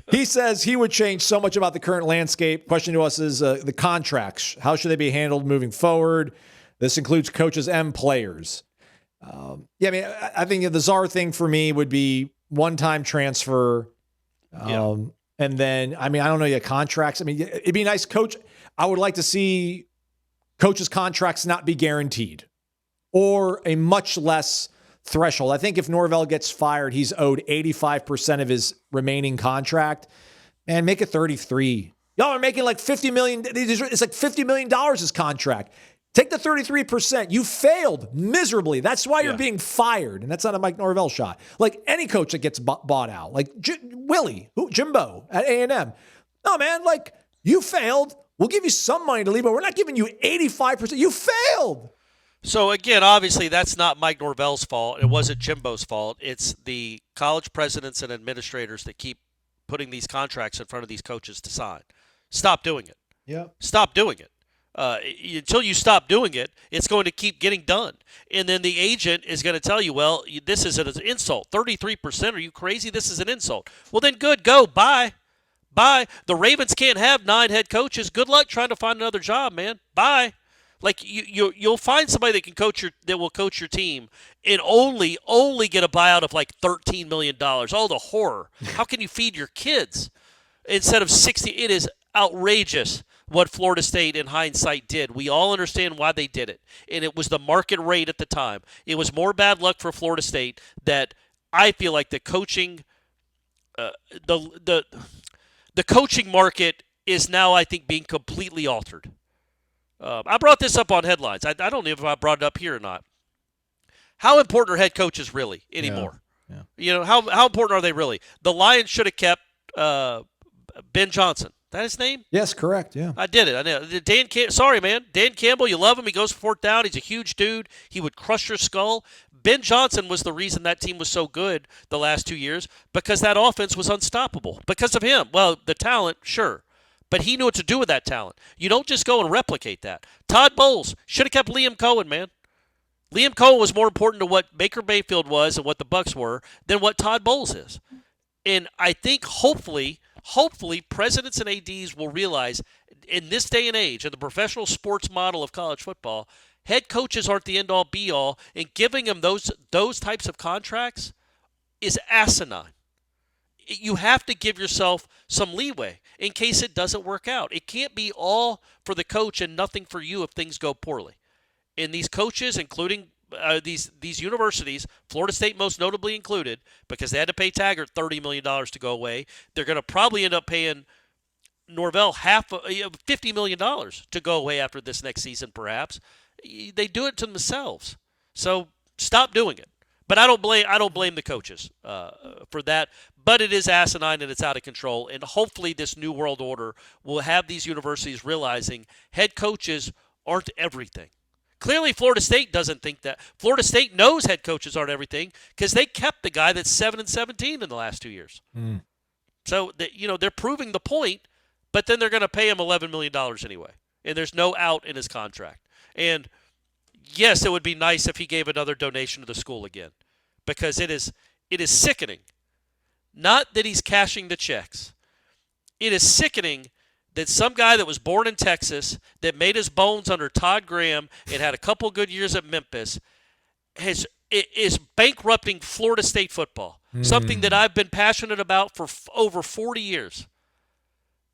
He says he would change so much about the current landscape. Question to us is the contracts. How should they be handled moving forward? This includes coaches and players. I think the czar thing for me would be one-time transfer. And then, I don't know, contracts. It'd be a nice coach. I would like to see coaches' contracts not be guaranteed or a much less threshold. I think if Norvell gets fired, he's owed 85% of his remaining contract. Man, make it 33. Y'all are making like $50 million. It's like $50 million his contract. Take the 33%. You failed miserably. That's why you're being fired. And that's not a Mike Norvell shot. Like any coach that gets bought out, like Jimbo at A&M. No, man, like you failed. We'll give you some money to leave, but we're not giving you 85%. You failed. So, again, obviously that's not Mike Norvell's fault. It wasn't Jimbo's fault. It's the college presidents and administrators that keep putting these contracts in front of these coaches to sign. Stop doing it. Yeah. Stop doing it. Until you stop doing it, it's going to keep getting done. And then the agent is going to tell you, well, this is an insult. 33%, are you crazy? This is an insult. Well, then good, go, bye. Bye. The Ravens can't have 9 head coaches. Good luck trying to find another job, man. Bye. Like you'll find somebody that will coach your team and only get a buyout of like $13 million. Oh, the horror! How can you feed your kids instead of 60? It is outrageous what Florida State in hindsight did. We all understand why they did it, and it was the market rate at the time. It was more bad luck for Florida State that I feel like the coaching, the coaching market is now, I think, being completely altered. I brought this up on headlines. I don't know if I brought it up here or not. How important are head coaches really anymore? Yeah. You know, how important are they really? The Lions should have kept Ben Johnson. That his name? Yes, correct. Yeah. I did it. I know. Sorry, man. Dan Campbell, you love him. He goes for 4th down. He's a huge dude. He would crush your skull. Ben Johnson was the reason that team was so good the last 2 years because that offense was unstoppable because of him. Well, the talent, sure. But he knew what to do with that talent. You don't just go and replicate that. Todd Bowles should have kept Liam Cohen, man. Liam Cohen was more important to what Baker Mayfield was and what the Bucs were than what Todd Bowles is. And I think hopefully presidents and ADs will realize in this day and age, in the professional sports model of college football, head coaches aren't the end-all, be-all, and giving them those types of contracts is asinine. You have to give yourself some leeway in case it doesn't work out. It can't be all for the coach and nothing for you if things go poorly. And these coaches, including these universities, Florida State most notably included, because they had to pay Taggart $30 million to go away, they're going to probably end up paying Norvell $50 million to go away after this next season, perhaps. They do it to themselves. So stop doing it. But I don't blame the coaches for that. But it is asinine and it's out of control. And hopefully this new world order will have these universities realizing head coaches aren't everything. Clearly Florida State doesn't think that. Florida State knows head coaches aren't everything because they kept the guy that's 7-17 in the last 2 years. So they're proving the point, but then they're going to pay him $11 million anyway. And there's no out in his contract. And yes, it would be nice if he gave another donation to the school again, because it is sickening. Not that he's cashing the checks. It is sickening that some guy that was born in Texas, that made his bones under Todd Graham and had a couple good years at Memphis, is bankrupting Florida State football, something that I've been passionate about for over 40 years.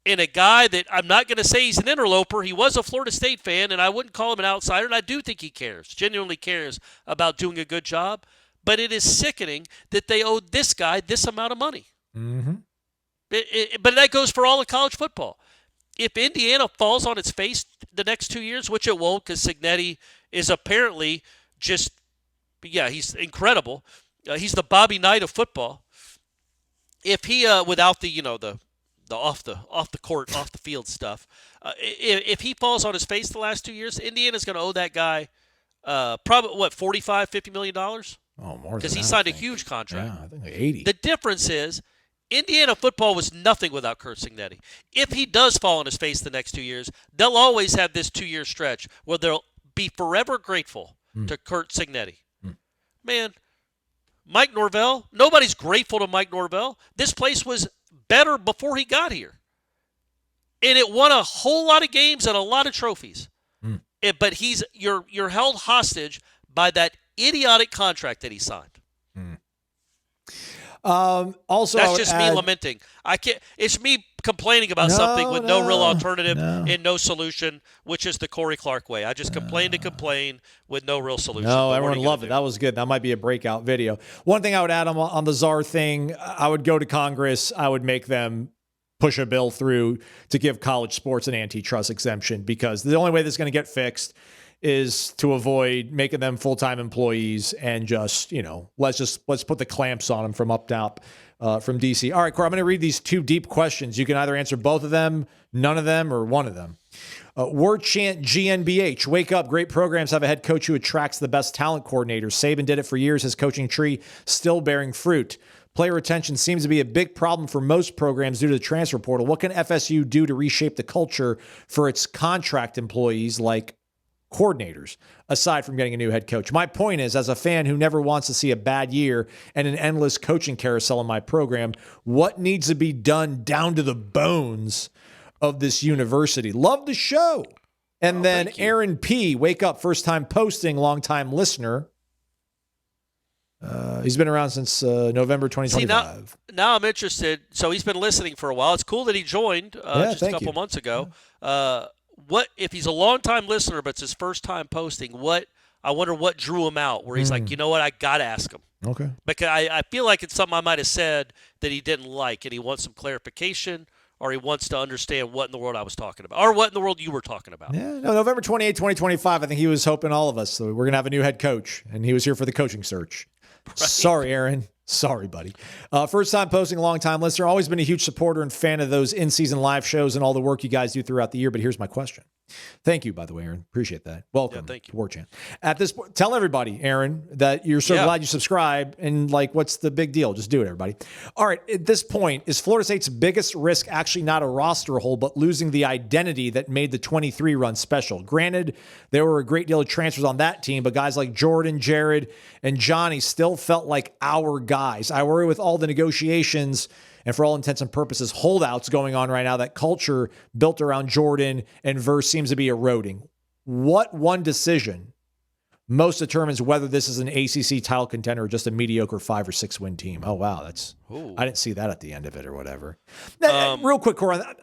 And a guy that I'm not going to say he's an interloper. He was a Florida State fan, and I wouldn't call him an outsider, and I do think he genuinely cares about doing a good job. But it is sickening that they owed this guy this amount of money. Mm-hmm. But that goes for all of college football. If Indiana falls on its face the next 2 years, which it won't because Cignetti is apparently just, he's incredible. He's the Bobby Knight of football. If he, without the off the court, off the field stuff, if he falls on his face the last 2 years, Indiana's going to owe that guy probably, $45-50 million? Oh, more because he signed a huge contract. Yeah, I think like 80. The difference is Indiana football was nothing without Curt Cignetti. If he does fall on his face the next 2 years, they'll always have this 2-year stretch where they'll be forever grateful to Curt Cignetti. Man, Mike Norvell, nobody's grateful to Mike Norvell. This place was better before he got here. And it won a whole lot of games and a lot of trophies. But you're held hostage by that idiotic contract that he signed. Also, that's just me lamenting. I can't. It's me complaining about something with no real alternative and no solution, which is the Corey Clark way. I just complain to complain with no real solution. No, everyone loved it. That was good. That might be a breakout video. One thing I would add on the czar thing, I would go to Congress. I would make them push a bill through to give college sports an antitrust exemption, because the only way this is going to get fixed is to avoid making them full-time employees and just, let's put the clamps on them from up top from DC. All right, Corey, I'm going to read these 2 deep questions. You can either answer both of them, none of them, or one of them. Warchant GNBH. Wake up. Great programs have a head coach who attracts the best talent coordinators. Saban did it for years. His coaching tree still bearing fruit. Player retention seems to be a big problem for most programs due to the transfer portal. What can FSU do to reshape the culture for its contract employees like coordinators, aside from getting a new head coach? My point is, as a fan who never wants to see a bad year and an endless coaching carousel in my program, what needs to be done down to the bones of this university? Love the show. And then Aaron P., wake up, first time posting, long time listener. He's been around since November 2025. See, now I'm interested. So he's been listening for a while. It's cool that he joined just a couple months ago. What if he's a long-time listener, but it's his first time posting? I wonder what drew him out, where he's like, you know what, I got to ask him. Okay. Because I feel like it's something I might have said that he didn't like, and he wants some clarification, or he wants to understand what in the world I was talking about, or what in the world you were talking about. Yeah, no, November 28, 2025, I think he was hoping all of us. So we're going to have a new head coach, and he was here for the coaching search. Right. Sorry, Aaron. Sorry, buddy. First time posting, long time listener. Always been a huge supporter and fan of those in-season live shows and all the work you guys do throughout the year. But here's my question. Thank you, by the way, Aaron. Appreciate that. Welcome. Yeah, thank you. To Warchant. At this point, tell everybody, Aaron, that you're so glad you subscribe. And what's the big deal? Just do it, everybody. All right. At this point, is Florida State's biggest risk actually not a roster hole, but losing the identity that made the 23 run special? Granted, there were a great deal of transfers on that team, but guys like Jordan, Jared, and Johnny still felt like our guys. I worry with all the negotiations and for all intents and purposes, holdouts going on right now, that culture built around Jordan and Verse seems to be eroding. What one decision most determines whether this is an ACC title contender or just a mediocre 5 or 6 win team? Oh, wow. I didn't see that at the end of it or whatever. Real quick, Cora,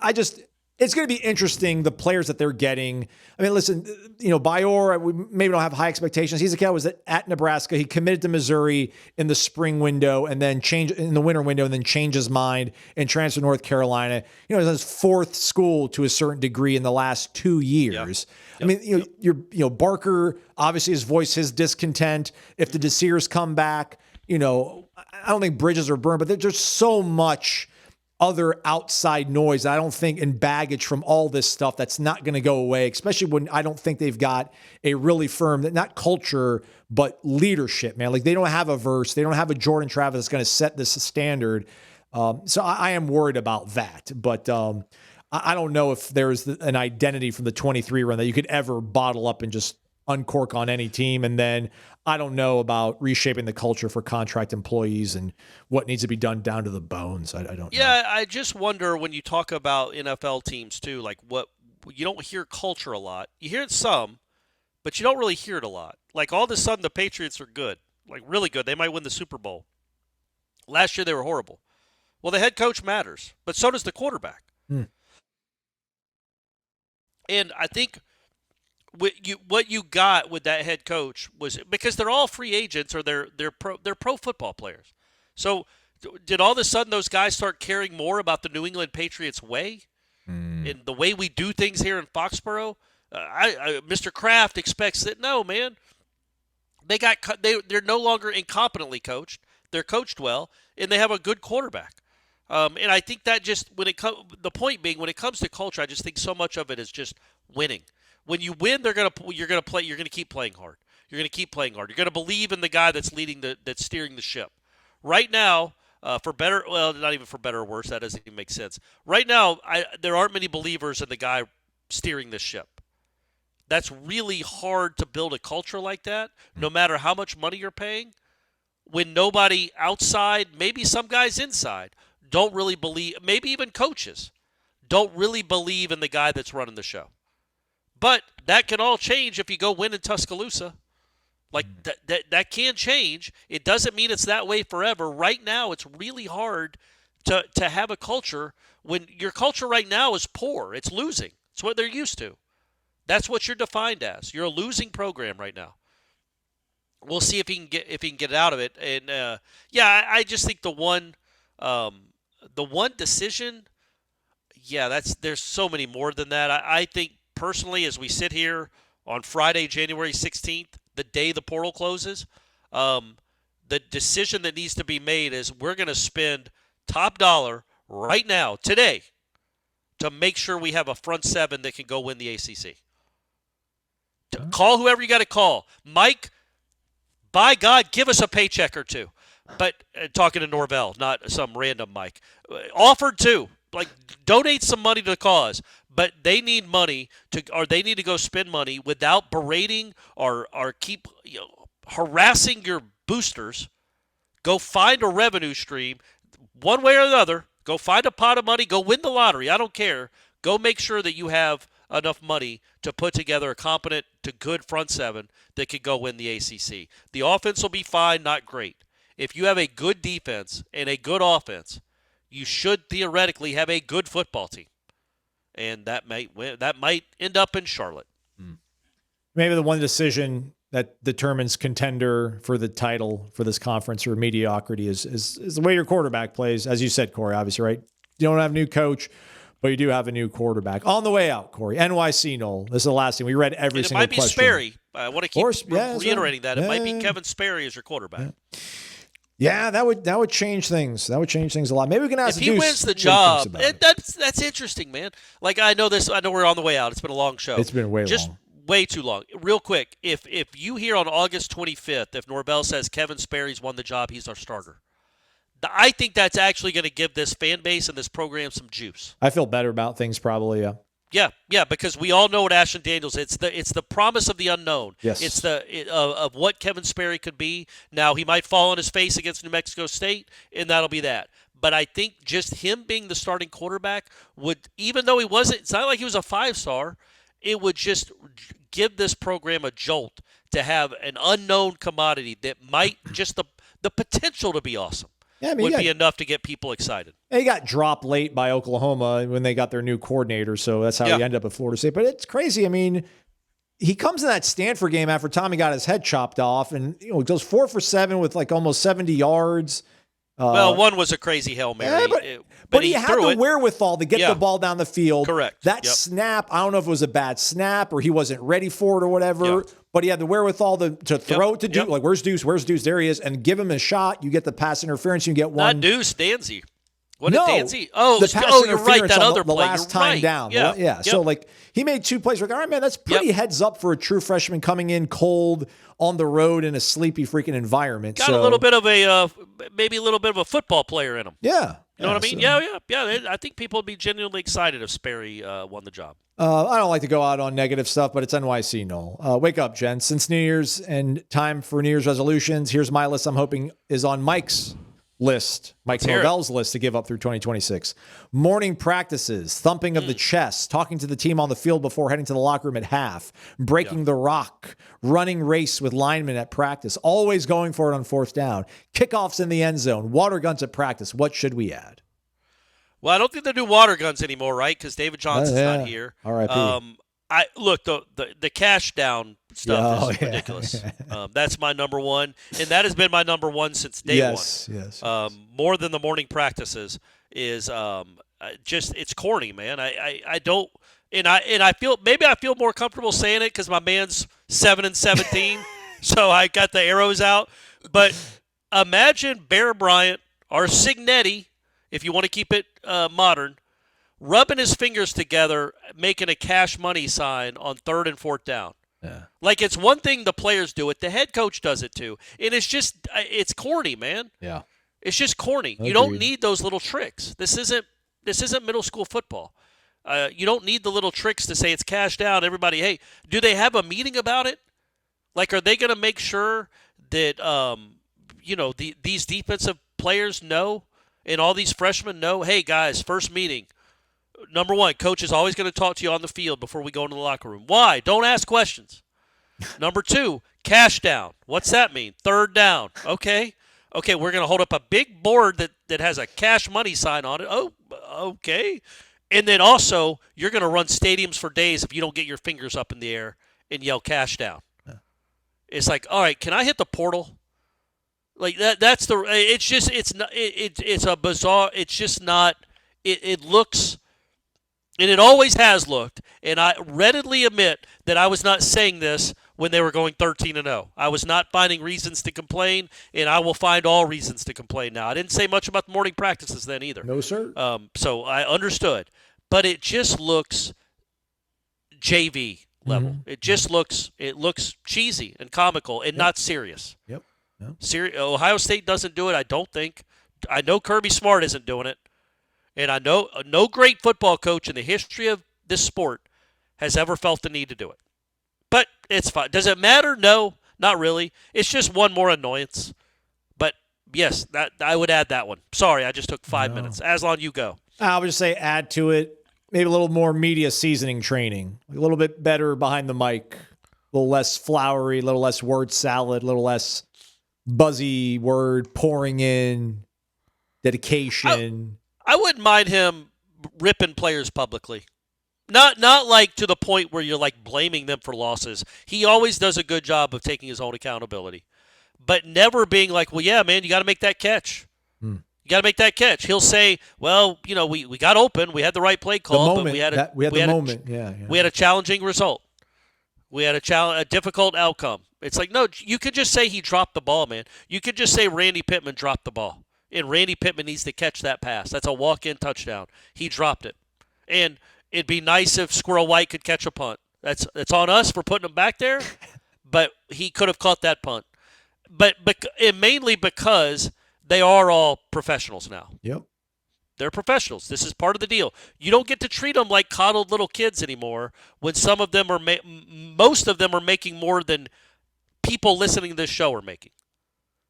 it's going to be interesting, the players that they're getting. I mean, listen, Bayor, we maybe don't have high expectations. He's a guy who was at Nebraska. He committed to Missouri in the spring window and then in the winter window and then changed his mind and transferred to North Carolina. It's his 4th school to a certain degree in the last 2 years. Yep. I mean, Barker obviously has voiced his discontent. If the Desirs come back, I don't think bridges are burned, but there's just so much other outside noise, I don't think, and baggage from all this stuff that's not going to go away, especially when I don't think they've got a really firm, not culture, but leadership, man. They don't have a Verse. They don't have a Jordan Travis that's going to set this standard. So I am worried about that. But I don't know if there's an identity from the 23 run that you could ever bottle up and just uncork on any team. And then I don't know about reshaping the culture for contract employees and what needs to be done down to the bones. I don't know. Yeah, I just wonder when you talk about NFL teams too, what you don't hear culture a lot. You hear it some, but you don't really hear it a lot. All of a sudden the Patriots are good, really good. They might win the Super Bowl. Last year they were horrible. Well, the head coach matters, but so does the quarterback. And I think what you got with that head coach was, because they're all free agents or they're pro football players. So did all of a sudden those guys start caring more about the New England Patriots way and the way we do things here in Foxborough? Mr. Kraft expects that. No, man. They're no longer incompetently coached. They're coached well, and they have a good quarterback. And I think that the point being, when it comes to culture, I just think so much of it is just winning. When you win, you're going to keep playing hard. You're going to keep playing hard. You're going to believe in the guy that's that's steering the ship. Right now, for better, well, not even for better or worse, that doesn't even make sense. Right now, there aren't many believers in the guy steering the ship. That's really hard to build a culture like that, no matter how much money you're paying, when nobody outside, maybe some guys inside, don't really believe, maybe even coaches, don't really believe in the guy that's running the show. But that can all change if you go win in Tuscaloosa. That can change. It doesn't mean it's that way forever. Right now, it's really hard to have a culture when your culture right now is poor. It's losing. It's what they're used to. That's what you're defined as. You're a losing program right now. We'll see if he can get out of it. And I just think the one decision. Yeah, there's so many more than that. I think personally, as we sit here on Friday, January 16th, the day the portal closes, the decision that needs to be made is we're going to spend top dollar right now, today, to make sure we have a front seven that can go win the ACC. Call whoever you got to call. Mike, by God, give us a paycheck or two. But talking to Norvell, not some random Mike. Offered to. Like, donate some money to the cause. But they need money they need to go spend money without berating or keep harassing your boosters. Go find a revenue stream, one way or another. Go find a pot of money. Go win the lottery. I don't care. Go make sure that you have enough money to put together a competent to good front seven that could go win the ACC. The offense will be fine, not great. If you have a good defense and a good offense, you should theoretically have a good football team. And that might end up in Charlotte. Maybe the one decision that determines contender for the title for this conference or mediocrity is the way your quarterback plays. As you said, Corey, obviously, right? You don't have a new coach, but you do have a new quarterback. On the way out, Corey, NYC Noel. This is the last thing. We read every single question. It might be Sperry. I want to keep reiterating that. It might be Kevin Sperry as your quarterback. Yeah, that would change things. That would change things a lot. Maybe we can ask if he wins the job. That's interesting, man. Like I know we're on the way out. It's been a long show. It's been long. Way too long. Real quick, if you hear on August 25th, if Norvell says Kevin Sperry's won the job, he's our starter. I think that's actually going to give this fan base and this program some juice. I feel better about things probably, yeah. Yeah, because we all know what Ashton Daniels. It's the promise of the unknown. Yes. It's of what Kevin Sperry could be. Now he might fall on his face against New Mexico State, and that'll be that. But I think just him being the starting quarterback would, even though it's not like he was a 5-star, it would just give this program a jolt to have an unknown commodity that might just the potential to be awesome. Yeah, would be enough to get people excited. He got dropped late by Oklahoma when they got their new coordinator, so that's how he ended up at Florida State. But it's crazy. I mean, he comes in that Stanford game after Tommy got his head chopped off, and goes 4 for 7 with like almost 70 yards. One was a crazy Hail Mary. But he had the wherewithal to get the ball down the field. Correct. That snap, I don't know if it was a bad snap or he wasn't ready for it or whatever, but he had the wherewithal to throw it to Deuce. Like, where's Deuce? Where's Deuce? There he is. And give him a shot. You get the pass interference. You get one. Not Deuce, Danzy. What did Danzy? You're right. That other play. The last time down. Yeah. So, he made 2 plays. Like, all right, man, that's pretty heads up for a true freshman coming in cold on the road in a sleepy freaking environment. Got a little bit of maybe a little bit of a football player in him. Yeah. You know what I mean? Yeah. I think people would be genuinely excited if Sperry won the job. I don't like to go out on negative stuff, but it's NYC, Noel. Wake up, Jen. Since New Year's and time for New Year's resolutions, here's my list I'm hoping is on Mike's list, Mike Norvell's list to give up through 2026. Morning practices, thumping of the chest, talking to the team on the field before heading to the locker room at half, breaking the rock, running race with linemen at practice, always going for it on 4th down, kickoffs in the end zone, water guns at practice. What should we add? Well, I don't think they do water guns anymore, right? Because David Johnson's not here. R.I.P. Look, the cash down stuff is ridiculous. That's my number one, and that has been my number one since day one. Yes. More than the morning practices is just it's corny, man. I don't, and I feel more comfortable saying it because my man's 7-17, so I got the arrows out. But imagine Bear Bryant or Signetti, if you want to keep it modern, rubbing his fingers together, making a cash money sign on 3rd and 4th down. Yeah. Like, it's one thing the players do it, the head coach does it too. And it's corny, man. Yeah. It's just corny. Agreed. You don't need those little tricks. This isn't middle school football. You don't need the little tricks to say it's cash down. Everybody, hey, do they have a meeting about it? Like, are they going to make sure that, these defensive players know and all these freshmen know, hey, guys, first meeting, number one, coach is always going to talk to you on the field before we go into the locker room. Why? Don't ask questions. Number 2, cash down. What's that mean? 3rd down. Okay, we're going to hold up a big board that has a cash money sign on it. Oh, okay. And then also, you're going to run stadiums for days if you don't get your fingers up in the air and yell cash down. Yeah. It's like, all right, can I hit the portal? Like that's the. It's just it's a bizarre. It's just not. It looks. And it always has looked, and I readily admit that I was not saying this when they were going 13-0. I was not finding reasons to complain, and I will find all reasons to complain now. I didn't say much about the morning practices then either. No, sir. So I understood. But it just looks JV level. Mm-hmm. It looks cheesy and comical and not serious. Yep. Ohio State doesn't do it, I don't think. I know Kirby Smart isn't doing it. And I know no great football coach in the history of this sport has ever felt the need to do it. But it's fine. Does it matter? No, not really. It's just one more annoyance. But, yes, that I would add that one. Sorry, I just took 5 minutes. Aslan, you go. I would just say add to it maybe a little more media seasoning training, a little bit better behind the mic, a little less flowery, a little less word salad, a little less buzzy word pouring in, dedication. I wouldn't mind him ripping players publicly. Not like to the point where you're like blaming them for losses. He always does a good job of taking his own accountability. But never being like, well, yeah, man, you got to make that catch. You got to make that catch. He'll say, well, we got open. We had the right play call, but we had a challenging result. We had a difficult outcome. It's like, no, you could just say he dropped the ball, man. You could just say Randy Pittman dropped the ball. And Randy Pittman needs to catch that pass. That's a walk-in touchdown. He dropped it. And it'd be nice if Squirrel White could catch a punt. That's on us for putting him back there, but he could have caught that punt. But mainly because they are all professionals now. Yep. They're professionals. This is part of the deal. You don't get to treat them like coddled little kids anymore when some of them are most of them are making more than people listening to this show are making.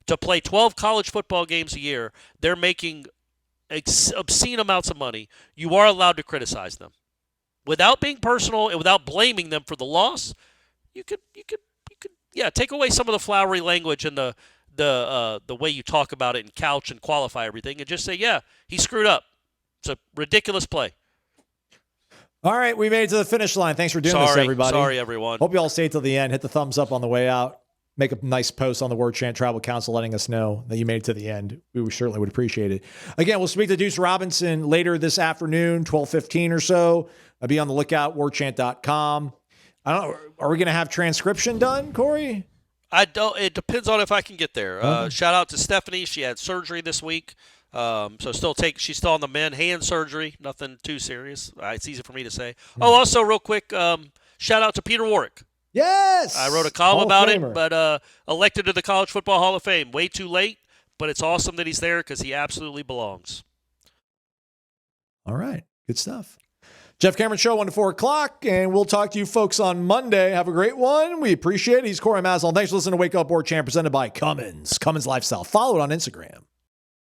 To play 12 college football games a year, they're making obscene amounts of money. You are allowed to criticize them. Without being personal and without blaming them for the loss, you could take away some of the flowery language and the way you talk about it and couch and qualify everything and just say, yeah, he screwed up. It's a ridiculous play. All right, we made it to the finish line. Thanks for doing this, everybody. Sorry, everyone. Hope you all stayed till the end. Hit the thumbs up on the way out. Make a nice post on the Warchant Tribal Council letting us know that you made it to the end. We certainly would appreciate it. Again, we'll speak to Deuce Robinson later this afternoon, 12:15 or so. I'll be on the lookout, warchant.com. I don't know, are we going to have transcription done, Corey? I don't. It depends on if I can get there. Shout out to Stephanie. She had surgery this week. She's still on the mend. Hand surgery. Nothing too serious. It's easy for me to say. Oh, also real quick, shout out to Peter Warwick. Yes. I wrote a column about it, but elected to the College Football Hall of Fame. Way too late, but it's awesome that he's there because he absolutely belongs. All right. Good stuff. Jeff Cameron Show, 1 to 4 o'clock, and we'll talk to you folks on Monday. Have a great one. We appreciate it. He's Corey Maslin. Thanks for listening to Wake Up Warchant, presented by Cummins. Cummins Lifestyle. Follow it on Instagram.